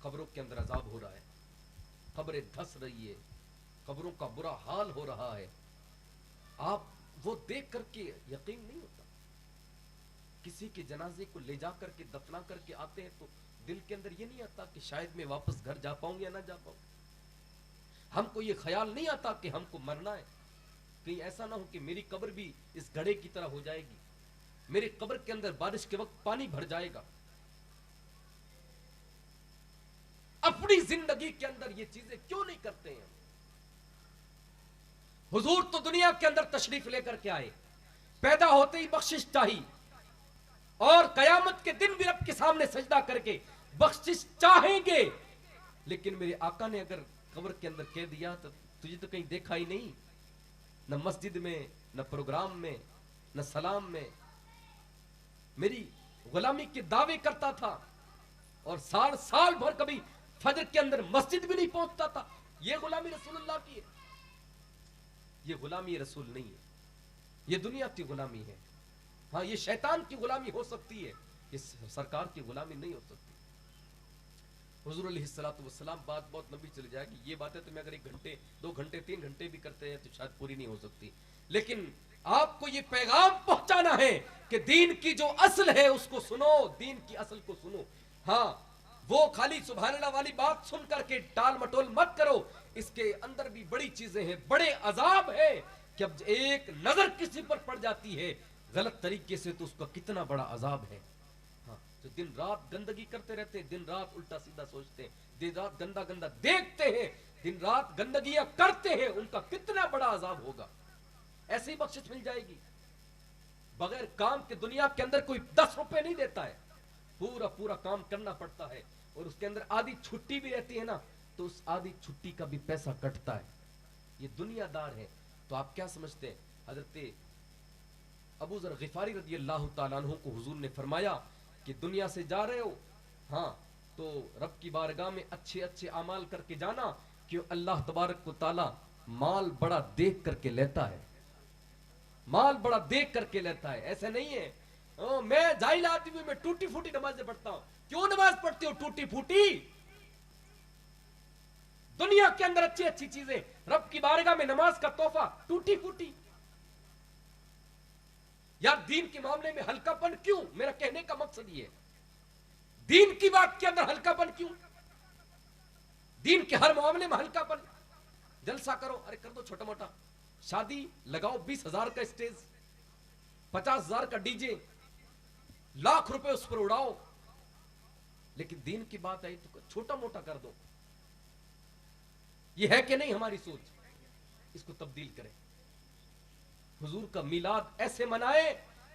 قبروں کے اندر عذاب ہو رہا ہے، قبریں دھس رہی ہے، قبروں کا برا حال ہو رہا ہے. آپ وہ دیکھ کر کے یقین نہیں ہوتا. کسی کے جنازے کو لے جا کر کے دفنا کر کے آتے ہیں تو دل کے اندر یہ نہیں آتا کہ شاید میں واپس گھر جا پاؤں یا نہ جا پاؤں. ہم کو یہ خیال نہیں آتا کہ ہم کو مرنا ہے، کہیں ایسا نہ ہو کہ میری قبر بھی اس گڑھے کی طرح ہو جائے گی، میری قبر کے اندر بارش کے وقت پانی بھر جائے گا. اپنی زندگی کے اندر یہ چیزیں کیوں نہیں کرتے ہیں؟ حضور تو دنیا کے اندر تشریف لے کر کے آئے، پیدا ہوتے ہی بخشش چاہی، اور قیامت کے دن بھی رب کے سامنے سجدہ کر کے بخشش چاہیں گے. لیکن میرے آقا نے اگر قبر کے اندر کہہ دیا تو تجھے تو کہیں دیکھا ہی نہیں، نہ مسجد میں، نہ پروگرام میں، نہ سلام میں. میری غلامی کے دعوے کرتا تھا اور سال بھر کبھی فجر کے اندر مسجد بھی نہیں پہنچتا تھا. یہ غلامی رسول اللہ کی ہے؟ یہ غلامی رسول نہیں ہے، یہ دنیا کی غلامی ہے. ہاں یہ شیطان کی غلامی ہو سکتی ہے، یہ سرکار کی غلامی نہیں ہو سکتی. حضور علیہ الصلوۃ والسلام بات بہت لمبی چلی جائے گی. یہ باتیں تو میں اگر 1 گھنٹے 2 گھنٹے 3 گھنٹے بھی کرتے ہیں تو شاید پوری نہیں ہو سکتی. لیکن آپ کو یہ پیغام پہنچانا ہے کہ دین کی جو اصل ہے اس کو سنو، دین کی اصل کو سنو. ہاں وہ خالی سبحان اللہ والی بات سن کر کے ٹال مٹول مت کرو، اس کے اندر بھی بڑی چیزیں ہیں، بڑے عذاب ہے کہ اب ایک نظر کسی پر پڑ جاتی ہے غلط طریقے سے تو اس کا کتنا بڑا عذاب ہے. ہاں جو دن رات گندگی کرتے رہتے ہیں، دن رات الٹا سیدھا سوچتے ہیں، دن رات گندا گندا دیکھتے ہیں، دن رات گندگیاں کرتے ہیں، ان کا کتنا بڑا عذاب ہوگا. ایسی بخشش مل جائے گی بغیر کام کے؟ دنیا کے اندر کوئی 10 روپے نہیں دیتا ہے، پورا کام کرنا پڑتا ہے، اور اس کے اندر آدھی چھٹی بھی رہتی ہے نا تو اس آدھی چھٹی کا بھی پیسہ کٹتا ہے. یہ دنیا دار ہے. تو آپ کیا سمجھتے ہیں؟ حضرت ابو ذر غفاری رضی اللہ تعالیٰ عنہ کو حضور نے فرمایا کہ دنیا سے جا رہے ہو، ہاں تو رب کی بارگاہ میں اچھے اچھے اعمال کر کے جانا، کہ اللہ تبارک و تعالیٰ مال بڑا دیکھ کر کے لیتا ہے، مال بڑا دیکھ کر کے لیتا ہے. ایسے نہیں ہے میں جاہل آدمی ہوں، میں ٹوٹی پھوٹی نمازیں پڑھتا ہوں. کیوں نماز پڑھتے ہو ٹوٹی پھوٹی؟ دنیا کے اندر اچھی اچھی چیزیں، رب کی بارگاہ میں نماز کا تحفہ ٹوٹی پھوٹی. یار دین کے معاملے میں ہلکا پن کیوں؟ میرا کہنے کا مقصد یہ ہے، دین کی بات کے اندر ہلکا پن کیوں؟ دین کے ہر معاملے میں ہلکا پن. جلسہ کرو، ارے کر دو چھوٹا موٹا. شادی لگاؤ 20,000 کا اسٹیج، 50,000 کا ڈی جے، لاکھ روپے اس پر اڑاؤ. لیکن دین کی بات آئی تو چھوٹا موٹا کر دو. یہ ہے کہ نہیں ہماری سوچ؟ اس کو تبدیل کریں. حضور کا میلاد ایسے منائے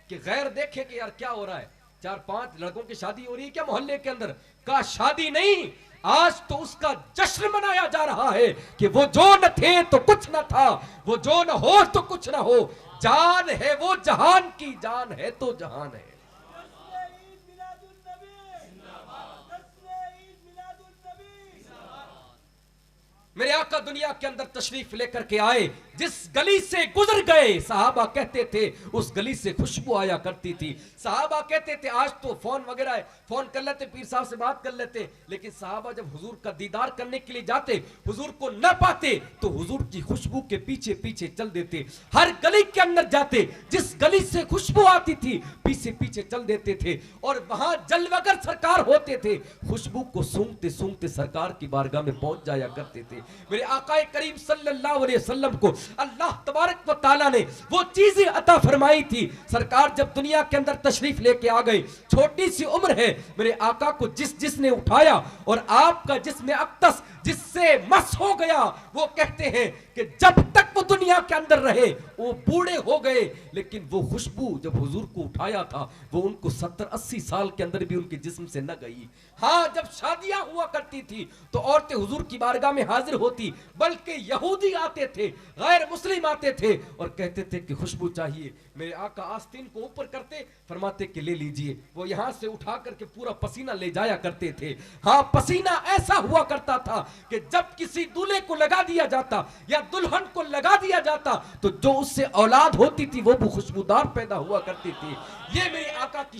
کہ غیر دیکھے کہ یار کیا ہو رہا ہے. 4-5 لڑکوں کی شادی ہو رہی ہے کیا محلے کے اندر؟ کا شادی نہیں، آج تو اس کا جشن منایا جا رہا ہے کہ وہ جو نہ تھے تو کچھ نہ تھا، وہ جو نہ ہو تو کچھ نہ ہو. جان ہے وہ جہان کی، جان ہے تو جہان ہے. میرے آقا دنیا کے اندر تشریف لے کر کے آئے، جس گلی سے گزر گئے صحابہ کہتے تھے اس گلی سے خوشبو آیا کرتی تھی. صحابہ کہتے تھے آج تو فون وغیرہ ہے، فون کر لیتے، پیر صاحب سے بات کر لیتے. لیکن صحابہ جب حضور کا دیدار کرنے کے لیے جاتے، حضور کو نہ پاتے تو حضور کی خوشبو کے پیچھے پیچھے چل دیتے. ہر گلی کے اندر جاتے، جس گلی سے خوشبو آتی تھی پیچھے پیچھے چل دیتے تھے، اور وہاں جلوگر سرکار ہوتے تھے، خوشبو کو سونگتے سونگتے سرکار کی بارگاہ میں پہنچ جایا کرتے تھے. میرے آقا کریم صلی اللہ علیہ وسلم کو اللہ تبارک و تعالیٰ نے وہ چیزیں عطا فرمائی تھی. سرکار جب دنیا کے اندر تشریف لے کے آ گئے، چھوٹی سی عمر ہے، میرے آقا کو جس نے اٹھایا اور آپ کا جسم اقدس جس سے مس ہو گیا، وہ کہتے ہیں کہ جب تک وہ دنیا کے اندر رہے وہ بوڑھے ہو گئے، لیکن وہ خوشبو جب حضور کو اٹھایا تھا وہ ان کو 70-80 سال کے اندر بھی ان کے جسم سے نہ گئی. ہاں جب شادیاں ہوا کرتی تھی تو عورتیں حضور کی بارگاہ میں حاضر ہوتی، بلکہ یہودی آتے تھے، غیر مسلم آتے تھے اور کہتے تھے کہ خوشبو چاہیے. میرے آقا آستین کو اوپر کرتے، فرماتے کہ لے لیجئے. وہ یہاں سے اٹھا کر کے پورا پسینہ لے جایا کرتے تھے. ہاں پسینہ ایسا ہوا کرتا تھا کہ جب کسی دولہے کو لگا دیا جاتا یا دلہن کو لگا دیا جاتا تو جو اس سے اولاد ہوتی تھی وہ بھی خوشبودار پیدا ہوا کرتی تھی. یہ میرے آقا کی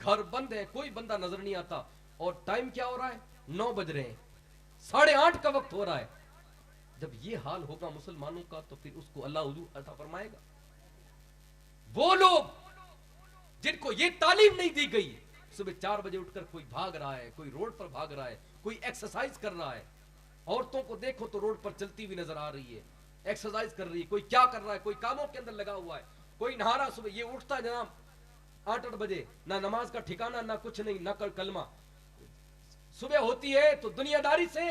گھر بند ہے, کوئی بندہ نظر نہیں آتا, اور ٹائم کیا ہو رہا ہے, 9 بج رہے ہیں, 8:30 کا وقت ہو رہا ہے. جب یہ حال ہوگا مسلمانوں کا تو پھر اس کو اللہ عزو عطا فرمائے گا. وہ لوگ جن کو یہ تعلیم نہیں دی گئی, صبح 4 بجے اٹھ کر کوئی بھاگ رہا ہے, کوئی روڈ پر بھاگ رہا ہے, کوئی ایکسرسائز کر رہا ہے. عورتوں کو دیکھو تو روڈ پر چلتی ہوئی نظر آ رہی ہے, ایکسرسائز کر رہی ہے, کوئی کیا کر رہا ہے, کوئی کاموں کے اندر لگا ہوا ہے, کوئی نہا رہا. صبح یہ اٹھتا ہے جناب 8 بجے, نہ نماز کا ٹھکانہ, نہ کچھ نہیں, نہ کلمہ. صبح ہوتی ہے تو دنیا داری سے,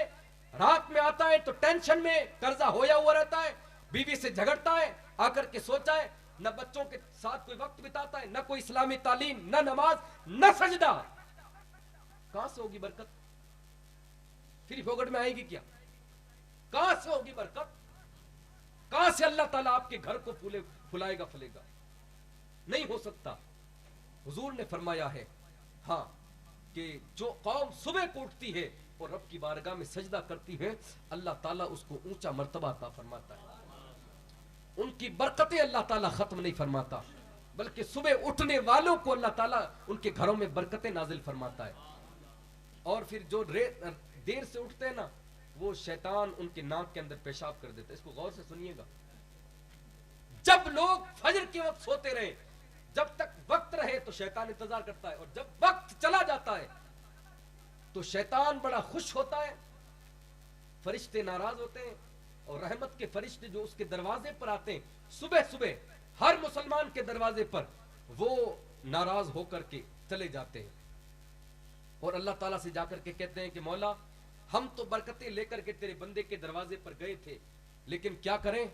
رات میں آتا ہے تو ٹینشن میں قرضہ ہویا ہوا رہتا ہے, بیوی سے جھگڑتا ہے, آ کر کے سوچا ہے, نہ بچوں کے ساتھ کوئی وقت بتاتا ہے, نہ کوئی اسلامی تعلیم, نہ نماز, نہ سجدہ. کہاں سے ہوگی برکت؟ فری پھوکٹ میں آئے گی کیا؟ کہاں سے ہوگی برکت؟ کہاں سے اللہ تعالیٰ آپ کے گھر کو پھلائے گا, پھلے گا؟ نہیں ہو سکتا. حضور نے فرمایا ہے ہاں کہ جو قوم صبح کو اٹھتی ہے اور رب کی بارگاہ میں سجدہ کرتی ہے, اللہ تعالیٰ اس کو اونچا مرتبہ عطا فرماتا ہے. ان کی برکتیں اللہ تعالیٰ ختم نہیں فرماتا, بلکہ صبح اٹھنے والوں کو اللہ تعالیٰ ان کے گھروں میں برکتیں نازل فرماتا ہے. اور پھر جو دیر سے اٹھتے ہیں نا, وہ شیطان ان کے ناک کے اندر پیشاب کر دیتا ہے. اس کو غور سے سنیے گا. جب لوگ فجر کے وقت سوتے رہے, جب تک وقت رہے تو شیطان انتظار کرتا ہے, اور جب وقت چلا جاتا ہے تو شیطان بڑا خوش ہوتا ہے, فرشتے ناراض ہوتے ہیں, اور رحمت کے فرشتے جو اس کے دروازے پر آتے ہیں صبح صبح ہر مسلمان کے دروازے پر, وہ ناراض ہو کر کے چلے جاتے ہیں, اور اللہ تعالیٰ سے جا کر کے کہتے ہیں کہ مولا ہم تو برکتیں لے کر کے تیرے بندے کے دروازے پر گئے تھے, لیکن کیا کریں,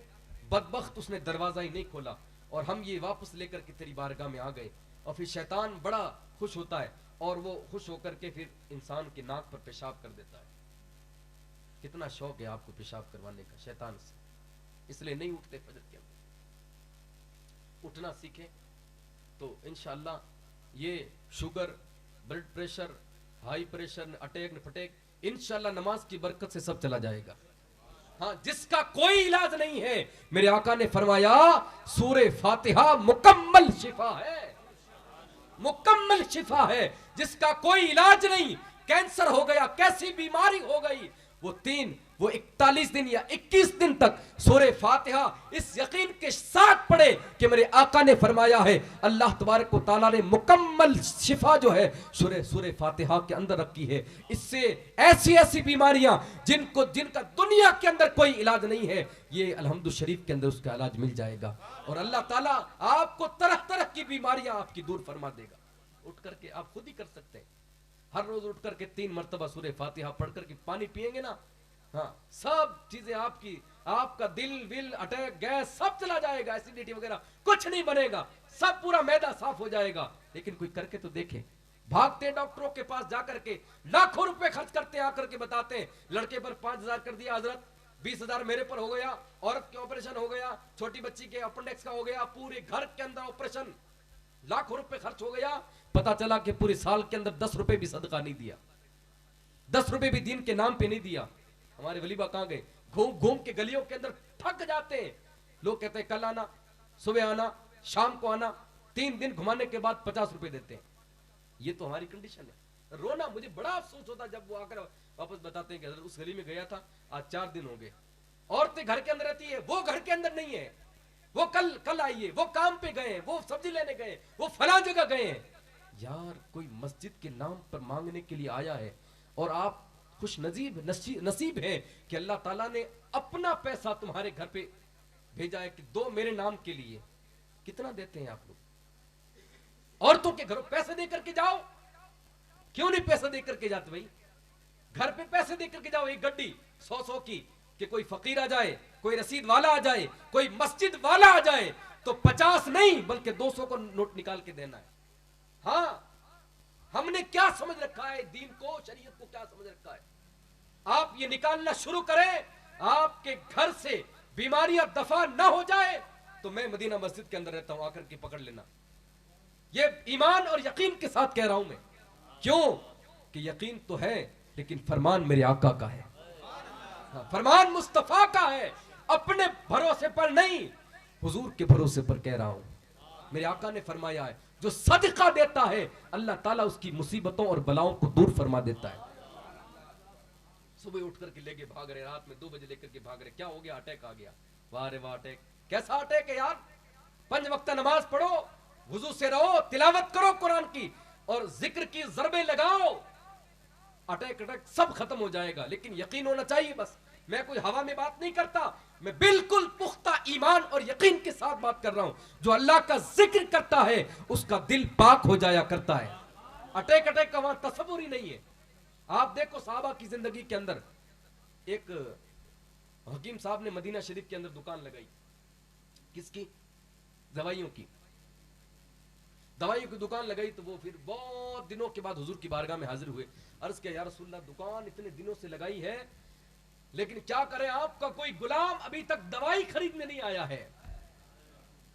بدبخت اس نے دروازہ ہی نہیں کھولا, اور ہم یہ واپس لے کر کے تیری بارگاہ میں آ گئے. اور پھر شیطان بڑا خوش ہوتا ہے, اور وہ خوش ہو کر کے پھر انسان کے ناک پر پیشاب کر دیتا ہے. کتنا شوق ہے آپ کو پیشاب کروانے کا شیطان سے, اس لیے نہیں اٹھتے فجر کے اندر. اٹھنا سیکھیں تو انشاءاللہ یہ sugar, blood pressure, high pressure, attack پھٹیک, انشاءاللہ نماز کی برکت سے سب چلا جائے گا. ہاں, جس کا کوئی علاج نہیں ہے, میرے آقا نے فرمایا سورہ فاتحہ مکمل شفا ہے, مکمل شفا ہے. جس کا کوئی علاج نہیں, کینسر ہو گیا, کیسی بیماری ہو گئی, وہ 41 دن یا 21 دن تک سورہ فاتحہ اس یقین کے ساتھ پڑھے کہ میرے آقا نے فرمایا ہے اللہ تبارک و تعالیٰ نے مکمل شفا جو ہے سورہ فاتحہ کے اندر رکھی ہے. اس سے ایسی بیماریاں جن کا دنیا کے اندر کوئی علاج نہیں ہے, یہ الحمد شریف کے اندر اس کا علاج مل جائے گا, اور اللہ تعالیٰ آپ کو طرح طرح کی بیماریاں آپ کی دور فرما دے گا. اٹھ کر کے آپ خود ہی کر سکتے ہیں, ہر روز اٹھ کر کے 3 مرتبہ سورہ فاتحہ پڑھ کر کے پانی پیئیں گے نا, ہاں سب چیزیں آپ کا دل ول, اٹیک, گیس سب چلا جائے گا, ایسیڈیٹی وغیرہ کچھ نہیں بنے گا, سب پورا معدہ صاف ہو جائے گا. لیکن کوئی کر کے تو دیکھے. بھاگتے ہیں ڈاکٹروں کے پاس, جا کر کے لاکھوں روپے خرچ کرتے ہیں, آ کر کے بتاتے ہیں لڑکے پر 5,000 کر دیا حضرت, 20,000 میرے پر ہو گیا, عورت کے آپریشن ہو گیا, چھوٹی بچی کے اپنڈکس کا ہو گیا, پورے گھر کے اندر آپریشن, لاکھوں روپے خرچ ہو گیا. پتا چلا کہ پورے سال کے اندر 10 روپے بھی صدقہ نہیں دیا, 10 روپے بھی دین کے نام پہ نہیں دیا. ہمارے ولی با کہاں گئے, گھوم کے گلیوں کے اندر تھک جاتے ہیں. لوگ کہتے ہیں کل آنا, صبح آنا, شام کو آنا, 3 دن گھمانے کے بعد 50 روپے دیتے ہیں. یہ تو ہماری کنڈیشن ہے. رونا, مجھے بڑا افسوس ہوتا جب وہ آ کر واپس بتاتے ہیں کہ حضرت اس گلی میں گیا تھا, آج 4 دن ہو گئے. عورتیں گھر کے اندر رہتی ہے, وہ گھر کے اندر نہیں ہے, وہ کل آئیے, وہ کام پہ گئے, وہ سبزی لینے گئے, وہ فلاں جگہ گئے ہیں. یار کوئی مسجد کے نام پر مانگنے کے لیے آیا ہے, اور آپ خوش نصیب ہیں کہ اللہ تعالیٰ نے اپنا پیسہ تمہارے گھر پہ بھیجا ہے کہ دو میرے نام کے لیے. کتنا دیتے ہیں آپ لوگ؟ عورتوں کے گھروں پیسے دے کر کے جاؤ, کیوں نہیں پیسے دے کر کے جاتے بھائی؟ گھر پہ پیسے دے کر کے جاؤ, ایک گڈی 100 کی, کہ کوئی فقیر آ جائے, کوئی رسید والا آ جائے, کوئی مسجد والا آ جائے, تو 50 نہیں بلکہ 200 کو نوٹ نکال کے دینا ہے. ہاں, ہم نے کیا سمجھ رکھا ہے دین کو, شریعت کو کیا سمجھ رکھا ہے؟ آپ یہ نکالنا شروع کریں, آپ کے گھر سے بیماریاں دفع نہ ہو جائے تو میں مدینہ مسجد کے اندر رہتا ہوں, آ کر کے پکڑ لینا. یہ ایمان اور یقین کے ساتھ کہہ رہا ہوں میں. کیوں کہ یقین تو ہے لیکن فرمان میرے آقا کا ہے, فرمان مصطفیٰ کا ہے, اپنے بھروسے پر نہیں, حضور کے بھروسے پر کہہ رہا ہوں. میرے آقا نے فرمایا ہے جو صدقہ دیتا ہے اللہ تعالیٰ اس کی مصیبتوں اور بلاؤں کو دور فرما دیتا ہے. صبح اٹھ کر کے لے کے بھاگ رہے, رات میں 2 بجے لے کر کے بھاگ رہے, کیا ہو گیا؟ اٹیک آ گیا. واہ رے واہ, اٹیک کیسا اٹیک ہے یار؟ 5 وقت نماز پڑھو, وضو سے رہو, تلاوت کرو قرآن کی اور ذکر کی ضربیں لگاؤ, اٹیک سب ختم ہو جائے گا. لیکن یقین ہونا چاہیے. بس میں کوئی ہوا میں بات نہیں کرتا, میں بالکل پختہ ایمان اور یقین کے ساتھ بات کر رہا ہوں. جو اللہ کا ذکر کرتا ہے اس کا دل پاک ہو جایا کرتا ہے. اٹیک کا وہاں تصور ہی نہیں ہے. آپ دیکھو صحابہ کی زندگی کے اندر, ایک حکیم صاحب نے مدینہ شریف کے اندر دکان لگائی. کس کی؟ دوائیوں کی. دوائیوں کی دکان لگائی تو وہ پھر بہت دنوں کے بعد حضور کی بارگاہ میں حاضر ہوئے. عرض کیا یا رسول اللہ, دکان اتنے دنوں سے لگائی ہے لیکن کیا کریں, آپ کا کوئی غلام ابھی تک دوائی خریدنے نہیں آیا ہے.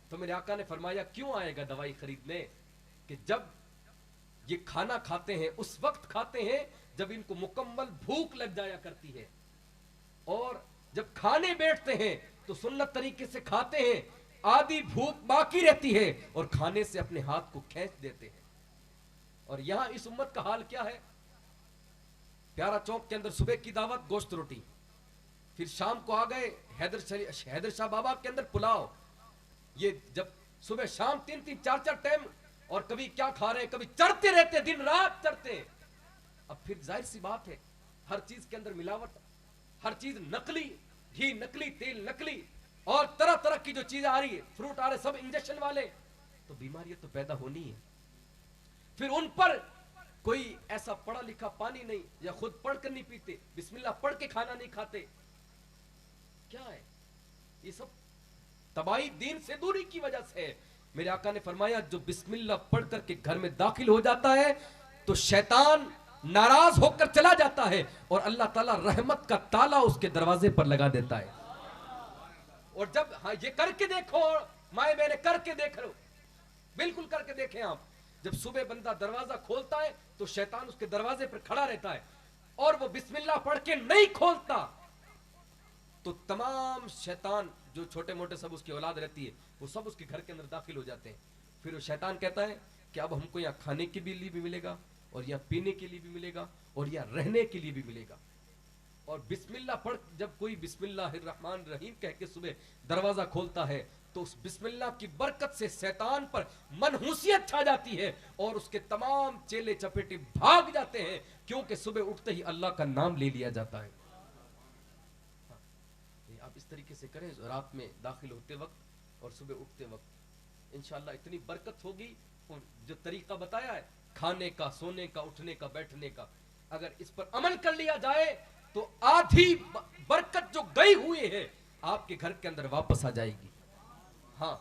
تو میرے آقا نے فرمایا کیوں آئے گا دوائی خریدنے؟ کہ جب یہ کھانا کھاتے ہیں اس وقت کھاتے ہیں جب ان کو مکمل بھوک لگ جایا کرتی ہے, اور جب کھانے بیٹھتے ہیں تو سنت طریقے سے کھاتے ہیں, آدھی بھوک باقی رہتی ہے اور کھانے سے اپنے ہاتھ کو کھینچ دیتے ہیں. اور یہاں اس امت کا حال کیا ہے؟ پیارا چوک کے اندر صبح کی دعوت گوشت روٹی, پھر شام کو آ گئے حیدر شاہ بابا کے اندر پلاؤ. یہ جب صبح شام 3 4 ٹائم, اور کبھی کیا کھا رہے ہیں, کبھی چڑھتے رہتے, دن رات چڑھتے ہیں. اب پھر ظاہر سی بات ہے ہر چیز کے اندر ملاوٹ, ہر چیز نقلی, گھی نقلی, تیل نقلی, اور طرح طرح کی جو چیزیں آ رہی ہے, فروٹ آ رہے سب انجیکشن والے, تو بیماریاں تو پیدا ہونی ہے. پھر ان پر کوئی ایسا پڑھا لکھا پانی نہیں, یا خود پڑھ کر نہیں پیتے, بسم اللہ پڑھ کے کھانا نہیں کھاتے. کیا ہے یہ سب؟ تباہی دین سے دوری کی وجہ سے. میرے آقا نے فرمایا جو بسم اللہ پڑھ کر کے گھر میں داخل ہو جاتا ہے تو شیطان ناراض ہو کر چلا جاتا ہے اور اللہ تعالیٰ رحمت کا تالا اس کے دروازے پر لگا دیتا ہے. اور جب یہ کر کے دیکھو, مائے میں نے کر کے دیکھ لو, بالکل کر کے دیکھیں آپ. جب صبح بندہ دروازہ کھولتا ہے تو شیطان اس کے دروازے پر کھڑا رہتا ہے, اور وہ بسم اللہ پڑھ کے نہیں کھولتا تو تمام شیطان جو چھوٹے موٹے سب اس کی اولاد رہتی ہے وہ سب اس کے گھر کے اندر داخل ہو جاتے ہیں. پھر وہ شیطان کہتا ہے کہ اب ہم کو یہاں کھانے کے لیے بھی ملے گا, اور یہاں پینے کے لیے بھی ملے گا, اور یہاں رہنے کے لیے بھی ملے گا. اور بسم اللہ پڑھ, جب کوئی بسم اللہ الرحمن الرحیم کہہ کے صبح دروازہ کھولتا ہے تو اس بسم اللہ کی برکت سے شیطان پر منحوسیت چھا جاتی ہے اور اس کے تمام چیلے چپیٹے بھاگ جاتے ہیں, کیونکہ صبح اٹھتے ہی اللہ کا نام لے لیا جاتا ہے. آپ اس طریقے سے کریں, رات میں داخل ہوتے وقت اور صبح اٹھتے وقت, انشاءاللہ اتنی برکت ہوگی. اور جو طریقہ بتایا ہے کھانے کا, سونے کا, اٹھنے کا, بیٹھنے کا, اگر اس پر عمل کر لیا جائے تو آدھی برکت جو گئی ہوئی ہے آپ کے گھر کے اندر واپس آ جائے گی. ہاں,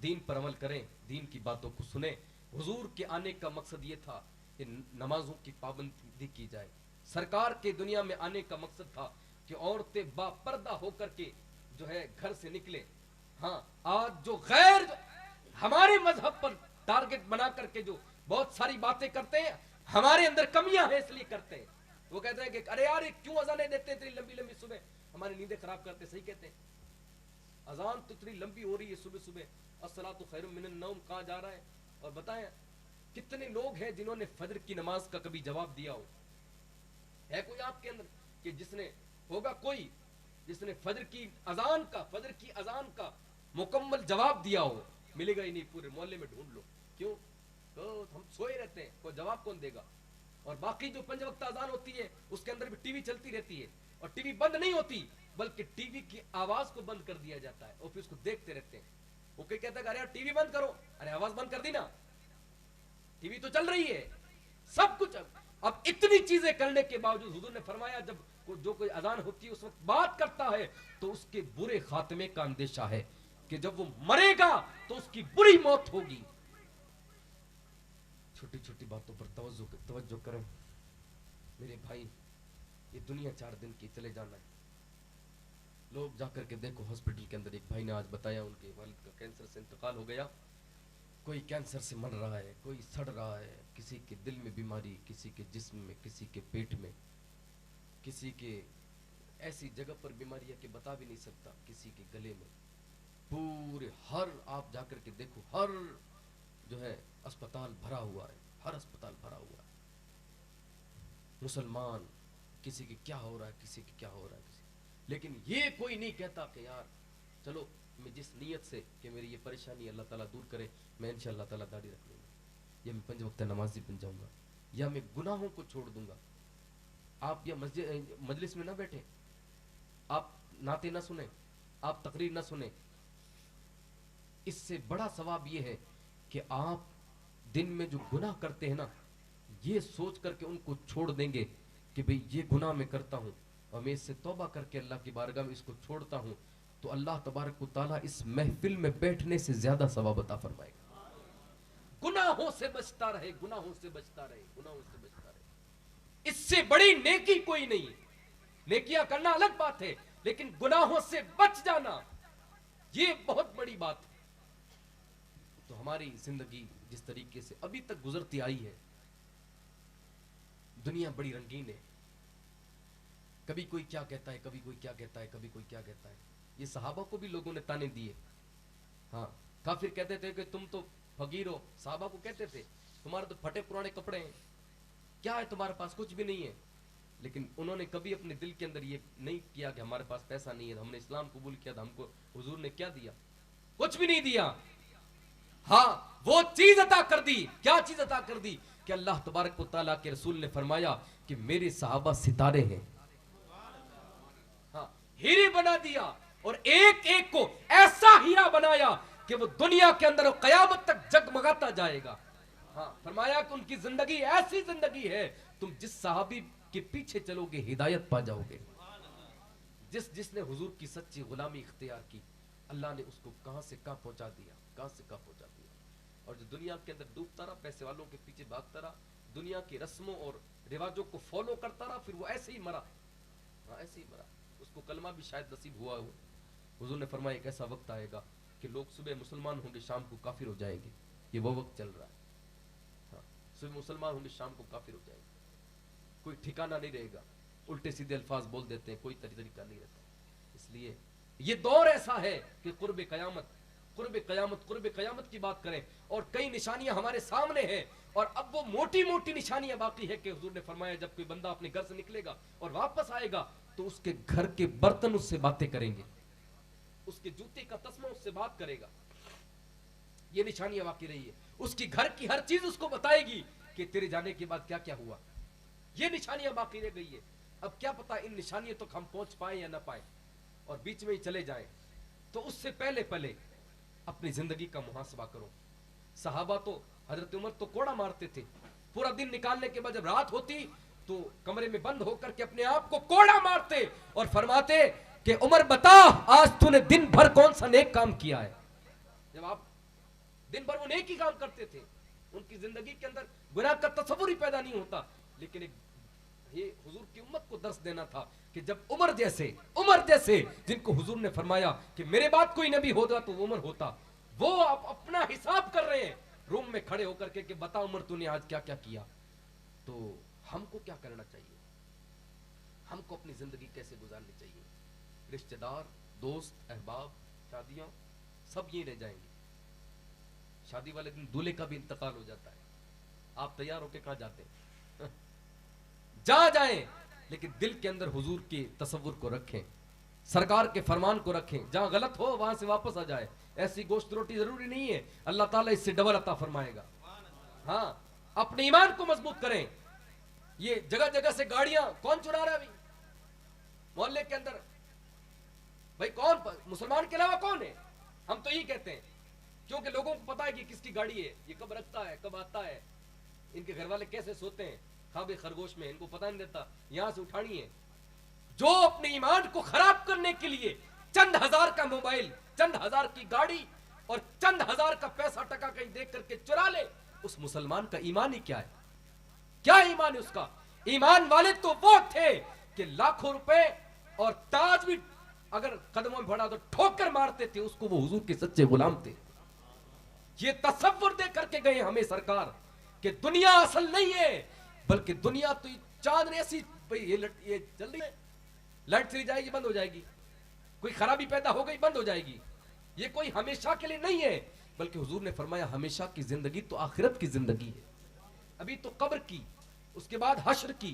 دین پر عمل کریں, دین کی باتوں کو سنیں. حضور کے آنے کا مقصد یہ تھا کہ نمازوں کی پابندی کی جائے. سرکار کے دنیا میں آنے کا مقصد تھا کہ عورتیں با پردہ ہو کر کے جو ہے گھر سے نکلے. ہاں, آج جو غیر ہمارے مذہب پر ٹارگٹ بنا کر کے جو بہت ساری باتیں کرتے ہیں, ہمارے اندر کمیاں ہیں اس لیے کرتے ہیں. وہ کہتے ہیں کہ ارے یار کیوں اذانیں دیتے ہیں اتنی لمبی لمبی صبح, ہماری نیندیں خراب کرتے. صحیح کہتے ہیں, اذان تو اتنی لمبی ہو رہی ہے صبح صبح, الصلاۃ خیر من النوم کہا جا رہا ہے. اور بتائیں کتنے لوگ ہیں جنہوں نے فجر کی نماز کا کبھی جواب دیا ہو؟ ہے کوئی آپ کے اندر کہ جس نے, ہوگا کوئی جس نے فجر کی اذان کا مکمل جواب دیا ہو؟ ملے گا ہی نہیں, پورے محلے میں ڈھونڈ لو. کیوں؟ تو ہم سوئے رہتے ہیں, کوئی جواب کون دے گا؟ اور باقی جو 5 وقت اذان ہوتی ہے اس کے اندر بھی ٹی وی چلتی رہتی ہے, اور ٹی وی بند نہیں ہوتی بلکہ ٹی وی کی آواز کو بند کر دیا جاتا ہے اور پھر اس کو دیکھتے رہتے ہیں. وہ کوئی کہتا ہے کہ ارے یار ٹی وی بند کرو, ارے آواز بند کر دی نا, ٹی وی تو چل رہی ہے, سب کچھ. اب اتنی چیزیں کرنے کے باوجود حضور نے فرمایا جب جو کوئی اذان ہوتی ہے اس وقت بات کرتا ہے تو اس کے برے خاتمے کا اندیشہ ہے کہ جب وہ مرے گا تو اس کی بری موت ہوگی. چھوٹی چھوٹی باتوں پر توجہ کریں میرے بھائی. یہ دنیا 4 دن کی, چلے جانا ہے. لوگ جا کر کے دیکھو ہاسپٹل کے اندر, ایک بھائی نے آج بتایا ان کے والد کا کینسر سے انتقال ہو گیا. کوئی کینسر سے مر رہا ہے, کوئی سڑ رہا ہے, کسی کے دل میں بیماری, کسی کے جسم میں, کسی کے پیٹ میں, کسی کے ایسی جگہ پر بیماری ہے کہ بتا بھی نہیں سکتا, کسی کے گلے میں. پورے ہر, آپ جا کر کے دیکھو, ہر جو ہے اسپتال بھرا ہوا ہے، ہر اسپتال بھرا ہوا ہے، مسلمان کسی کی کیا ہو رہا ہے، کسی کی کیا ہو رہا ہے، لیکن یہ کوئی نہیں کہتا کہ یار چلو میں جس نیت سے کہ میری یہ پریشانی اللہ تعالیٰ دور کرے، میں انشاءاللہ تعالیٰ داڑھی رکھ لوں گا، یا میں 5 وقت نمازی بن جاؤں گا، یا میں گناہوں کو چھوڑ دوں گا. آپ یا مجلس میں نہ بیٹھیں، آپ نعتیں نہ سنیں، آپ تقریر نہ سنیں، اس سے بڑا ثواب یہ ہے کہ آپ دن میں جو گناہ کرتے ہیں نا، یہ سوچ کر کے ان کو چھوڑ دیں گے کہ بھئی یہ گناہ میں کرتا ہوں اور میں اس سے توبہ کر کے اللہ کی بارگاہ میں اس کو چھوڑتا ہوں، تو اللہ تبارک و تعالیٰ اس محفل میں بیٹھنے سے زیادہ ثواب عطا فرمائے گا. گناہوں سے بچتا رہے، گناہوں سے بچتا رہے، گناہوں سے بچتا رہے. اس سے بڑی نیکی کوئی نہیں. نیکیاں کرنا الگ بات ہے، لیکن گناہوں سے بچ جانا یہ بہت بڑی بات ہے. تو ہماری زندگی جس طریقے سے ابھی تک گزرتی آئی ہے، دنیا بڑی رنگین ہے. کبھی کوئی کیا کہتا ہے، کبھی کوئی کیا کہتا ہے، کبھی کوئی کیا کہتا ہے. یہ صحابہ کو بھی لوگوں نے تانے دیے. ہاں، کافر کہتے تھے کہ تم تو فقیر ہو. صحابہ کو کہتے تھے تمہارے تو پھٹے پرانے کپڑے ہیں، کیا ہے تمہارے پاس؟ کچھ بھی نہیں ہے. لیکن انہوں نے کبھی اپنے دل کے اندر یہ نہیں کیا کہ ہمارے پاس پیسہ نہیں ہے، ہم نے اسلام قبول کیا تھا، ہم کو حضور نے کیا دیا؟ کچھ بھی نہیں دیا. ہاں، وہ چیز عطا کر دی. کیا چیز عطا کر دی؟ کہ اللہ تبارک و تعالیٰ کے رسول نے فرمایا کہ میرے صحابہ ستارے ہیں. ہاں، ہیرے بنا دیا، اور ایک ایک کو ایسا ہیرا بنایا کہ وہ دنیا کے اندر قیامت تک جگمگاتا جائے گا. ہاں، فرمایا کہ ان کی زندگی ایسی زندگی ہے، تم جس صحابی کے پیچھے چلو گے ہدایت پا جاؤ گے. جس نے حضور کی سچی غلامی اختیار کی، اللہ نے اس کو کہاں سے کہاں پہنچا دیا، کہاں سے کہاں پہنچا دیا. اور جو دنیا کے اندر ڈوبتا رہا، پیسے والوں کے پیچھے بھاگتا رہا، دنیا کی رسموں اور رواجوں کو فالو کرتا رہا، پھر وہ ایسے ہی مرا. ہاں، ایسے ہی مرا. اس کو کلمہ بھی شاید نصیب ہوا ہو. حضور نے فرمایا ایک ایسا وقت آئے گا کہ لوگ صبح مسلمان ہوں گے، شام کو کافر ہو جائیں گے. یہ وہ وقت چل رہا ہے. ہاں، صبح مسلمان ہوں گے، شام کو کافر ہو جائیں گے. کوئی ٹھکانہ نہیں رہے گا، الٹے سیدھے الفاظ بول دیتے ہیں، کوئی طریقہ نہیں رہتا. اس لیے یہ دور ایسا ہے کہ قرب قیامت، قرب قیامت، قرب قیامت کی بات کریں. اور کئی نشانیاں ہمارے سامنے ہیں، اور اب وہ موٹی موٹی نشانیاں باقی ہے کہ حضور نے فرمایا جب کوئی بندہ اپنے گھر سے نکلے گا اور واپس آئے گا تو اس کے گھر کے برتن اس سے باتیں کریں گے، اس کے جوتے کا تسمہ اس سے بات کرے گا. یہ نشانیاں باقی رہی ہے. اس کی گھر کی ہر چیز اس کو بتائے گی کہ تیرے جانے کے بعد کیا کیا ہوا. یہ نشانیاں باقی رہ گئی ہے. اب کیا پتا ان نشانیوں تک ہم پہنچ پائیں یا نہ پائیں، اور بیچ میں ہی چلے جائیں. تو اس سے پہلے اپنی زندگی کا محاسبہ کرو. صحابہ تو حضرت عمر تو کوڑا مارتے تھے. پورا دن نکالنے کے بعد جب رات ہوتی تو کمرے میں بند ہو کر کے اپنے آپ کو کوڑا مارتے اور فرماتے کہ عمر بتا آج تو نے دن بھر کون سا نیک کام کیا ہے. جب آپ دن بھر وہ نیک ہی کام کرتے تھے، ان کی زندگی کے اندر گناہ کا تصور ہی پیدا نہیں ہوتا. لیکن یہ حضور کی امت کو درس دینا تھا کہ جب عمر جیسے جن کو حضور نے فرمایا کہ میرے بعد کوئی نبی ہوتا تو عمر ہوتا، وہ اپنا حساب کر رہے ہیں روم میں کھڑے ہو کر کے کہ بتا عمر تو نے آج کیا کیا کیا. تو ہم کو کیا کرنا چاہیے؟ ہم کو اپنی زندگی کیسے گزارنی چاہیے؟ رشتہ دار، دوست، احباب، شادیاں سب یہ رہ جائیں گے. شادی والے دن دولہے کا بھی انتقال ہو جاتا ہے. آپ تیار ہو کے کہاں جاتے ہیں؟ جہاں جائیں لیکن دل کے اندر حضور کے تصور کو رکھیں، سرکار کے فرمان کو رکھیں. جہاں غلط ہو وہاں سے واپس آ جائے. ایسی گوشت روٹی ضروری نہیں ہے، اللہ تعالیٰ اس سے ڈبل عطا فرمائے گا. ہاں، اپنے ایمان کو مضبوط کریں. یہ جگہ جگہ سے گاڑیاں کون چڑا رہا ہے ابھی محلے کے اندر؟ بھائی کون مسلمان کے علاوہ کون ہے؟ ہم تو یہی کہتے ہیں کیونکہ لوگوں کو پتا ہے کہ کس کی گاڑی ہے، یہ کب رکھتا ہے، کب آتا ہے، ان کے گھر والے کیسے سوتے ہیں خواب خرگوش میں، ان کو پتہ نہیں دیتا. یہاں سے اٹھانی ہے. جو اپنے ایمان کو خراب کرنے کے لیے چند ہزار کا موبائل، چند ہزار کی گاڑی اور چند ہزار کا پیسہ ٹکا کہیں دیکھ کر کے چرا لے، اس مسلمان کا ایمان ہی کیا ہے؟ کیا ایمان ہے اس کا؟ ایمان والے تو وہ تھے کہ لاکھوں روپے اور تاج بھی اگر قدموں میں پڑا تو ٹھوکر مارتے تھے، اس کو وہ حضور کے سچے غلام تھے. یہ تصور دے کر کے گئے ہمیں سرکار کہ دنیا اصل نہیں ہے، بلکہ دنیا تو چاند ایسی یہ چل رہی ہے، لائٹ چلی جائے گی بند ہو جائے گی، کوئی خرابی پیدا ہو گئی بند ہو جائے گی. یہ کوئی ہمیشہ کے لیے نہیں ہے. بلکہ حضور نے فرمایا ہمیشہ کی زندگی تو آخرت کی زندگی ہے. ابھی تو قبر کی، اس کے بعد حشر کی،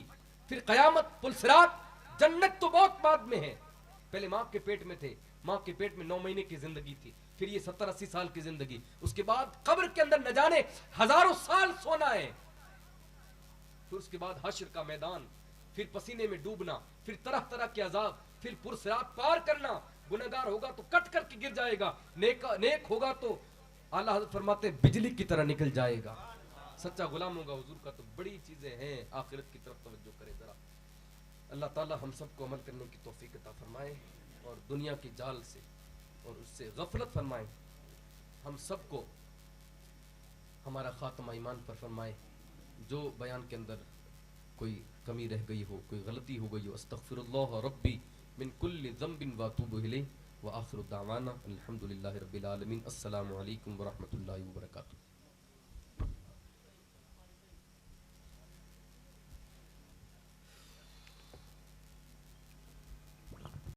پھر قیامت، پل صراط، جنت تو بہت بعد میں ہے. پہلے ماں کے پیٹ میں تھے، ماں کے پیٹ میں 9 مہینے کی زندگی تھی، پھر یہ 70-80 سال کی زندگی، اس کے بعد قبر کے اندر نہ جانے ہزاروں سال سونا ہے، پھر اس کے بعد حشر کا میدان، پھر پسینے میں ڈوبنا، پھر طرح طرح کے عذاب، پھر پرصراط پار کرنا. گنہگار ہوگا تو کٹ کر کے گر جائے گا، نیک ہوگا تو اعلیٰ حضرت فرماتے ہیں بجلی کی طرح نکل جائے گا. سچا غلام ہوگا حضور کا تو بڑی چیزیں ہیں. آخرت کی طرف توجہ کرے ذرا. اللہ تعالی ہم سب کو عمل کرنے کی توفیق عطا فرمائے اور دنیا کی جال سے اور اس سے غفلت فرمائے. ہم سب کو ہمارا خاتمہ ایمان پر فرمائے. جو بیان کے اندر کوئی کمی رہ گئی ہو، کوئی غلطی ہو گئی ہو، استغفر اللہ ربی من کل ذنب واتوب الیہ وآخر دعوانا الحمدللہ رب العالمین. السلام علیکم ورحمۃ اللہ وبرکاتہ.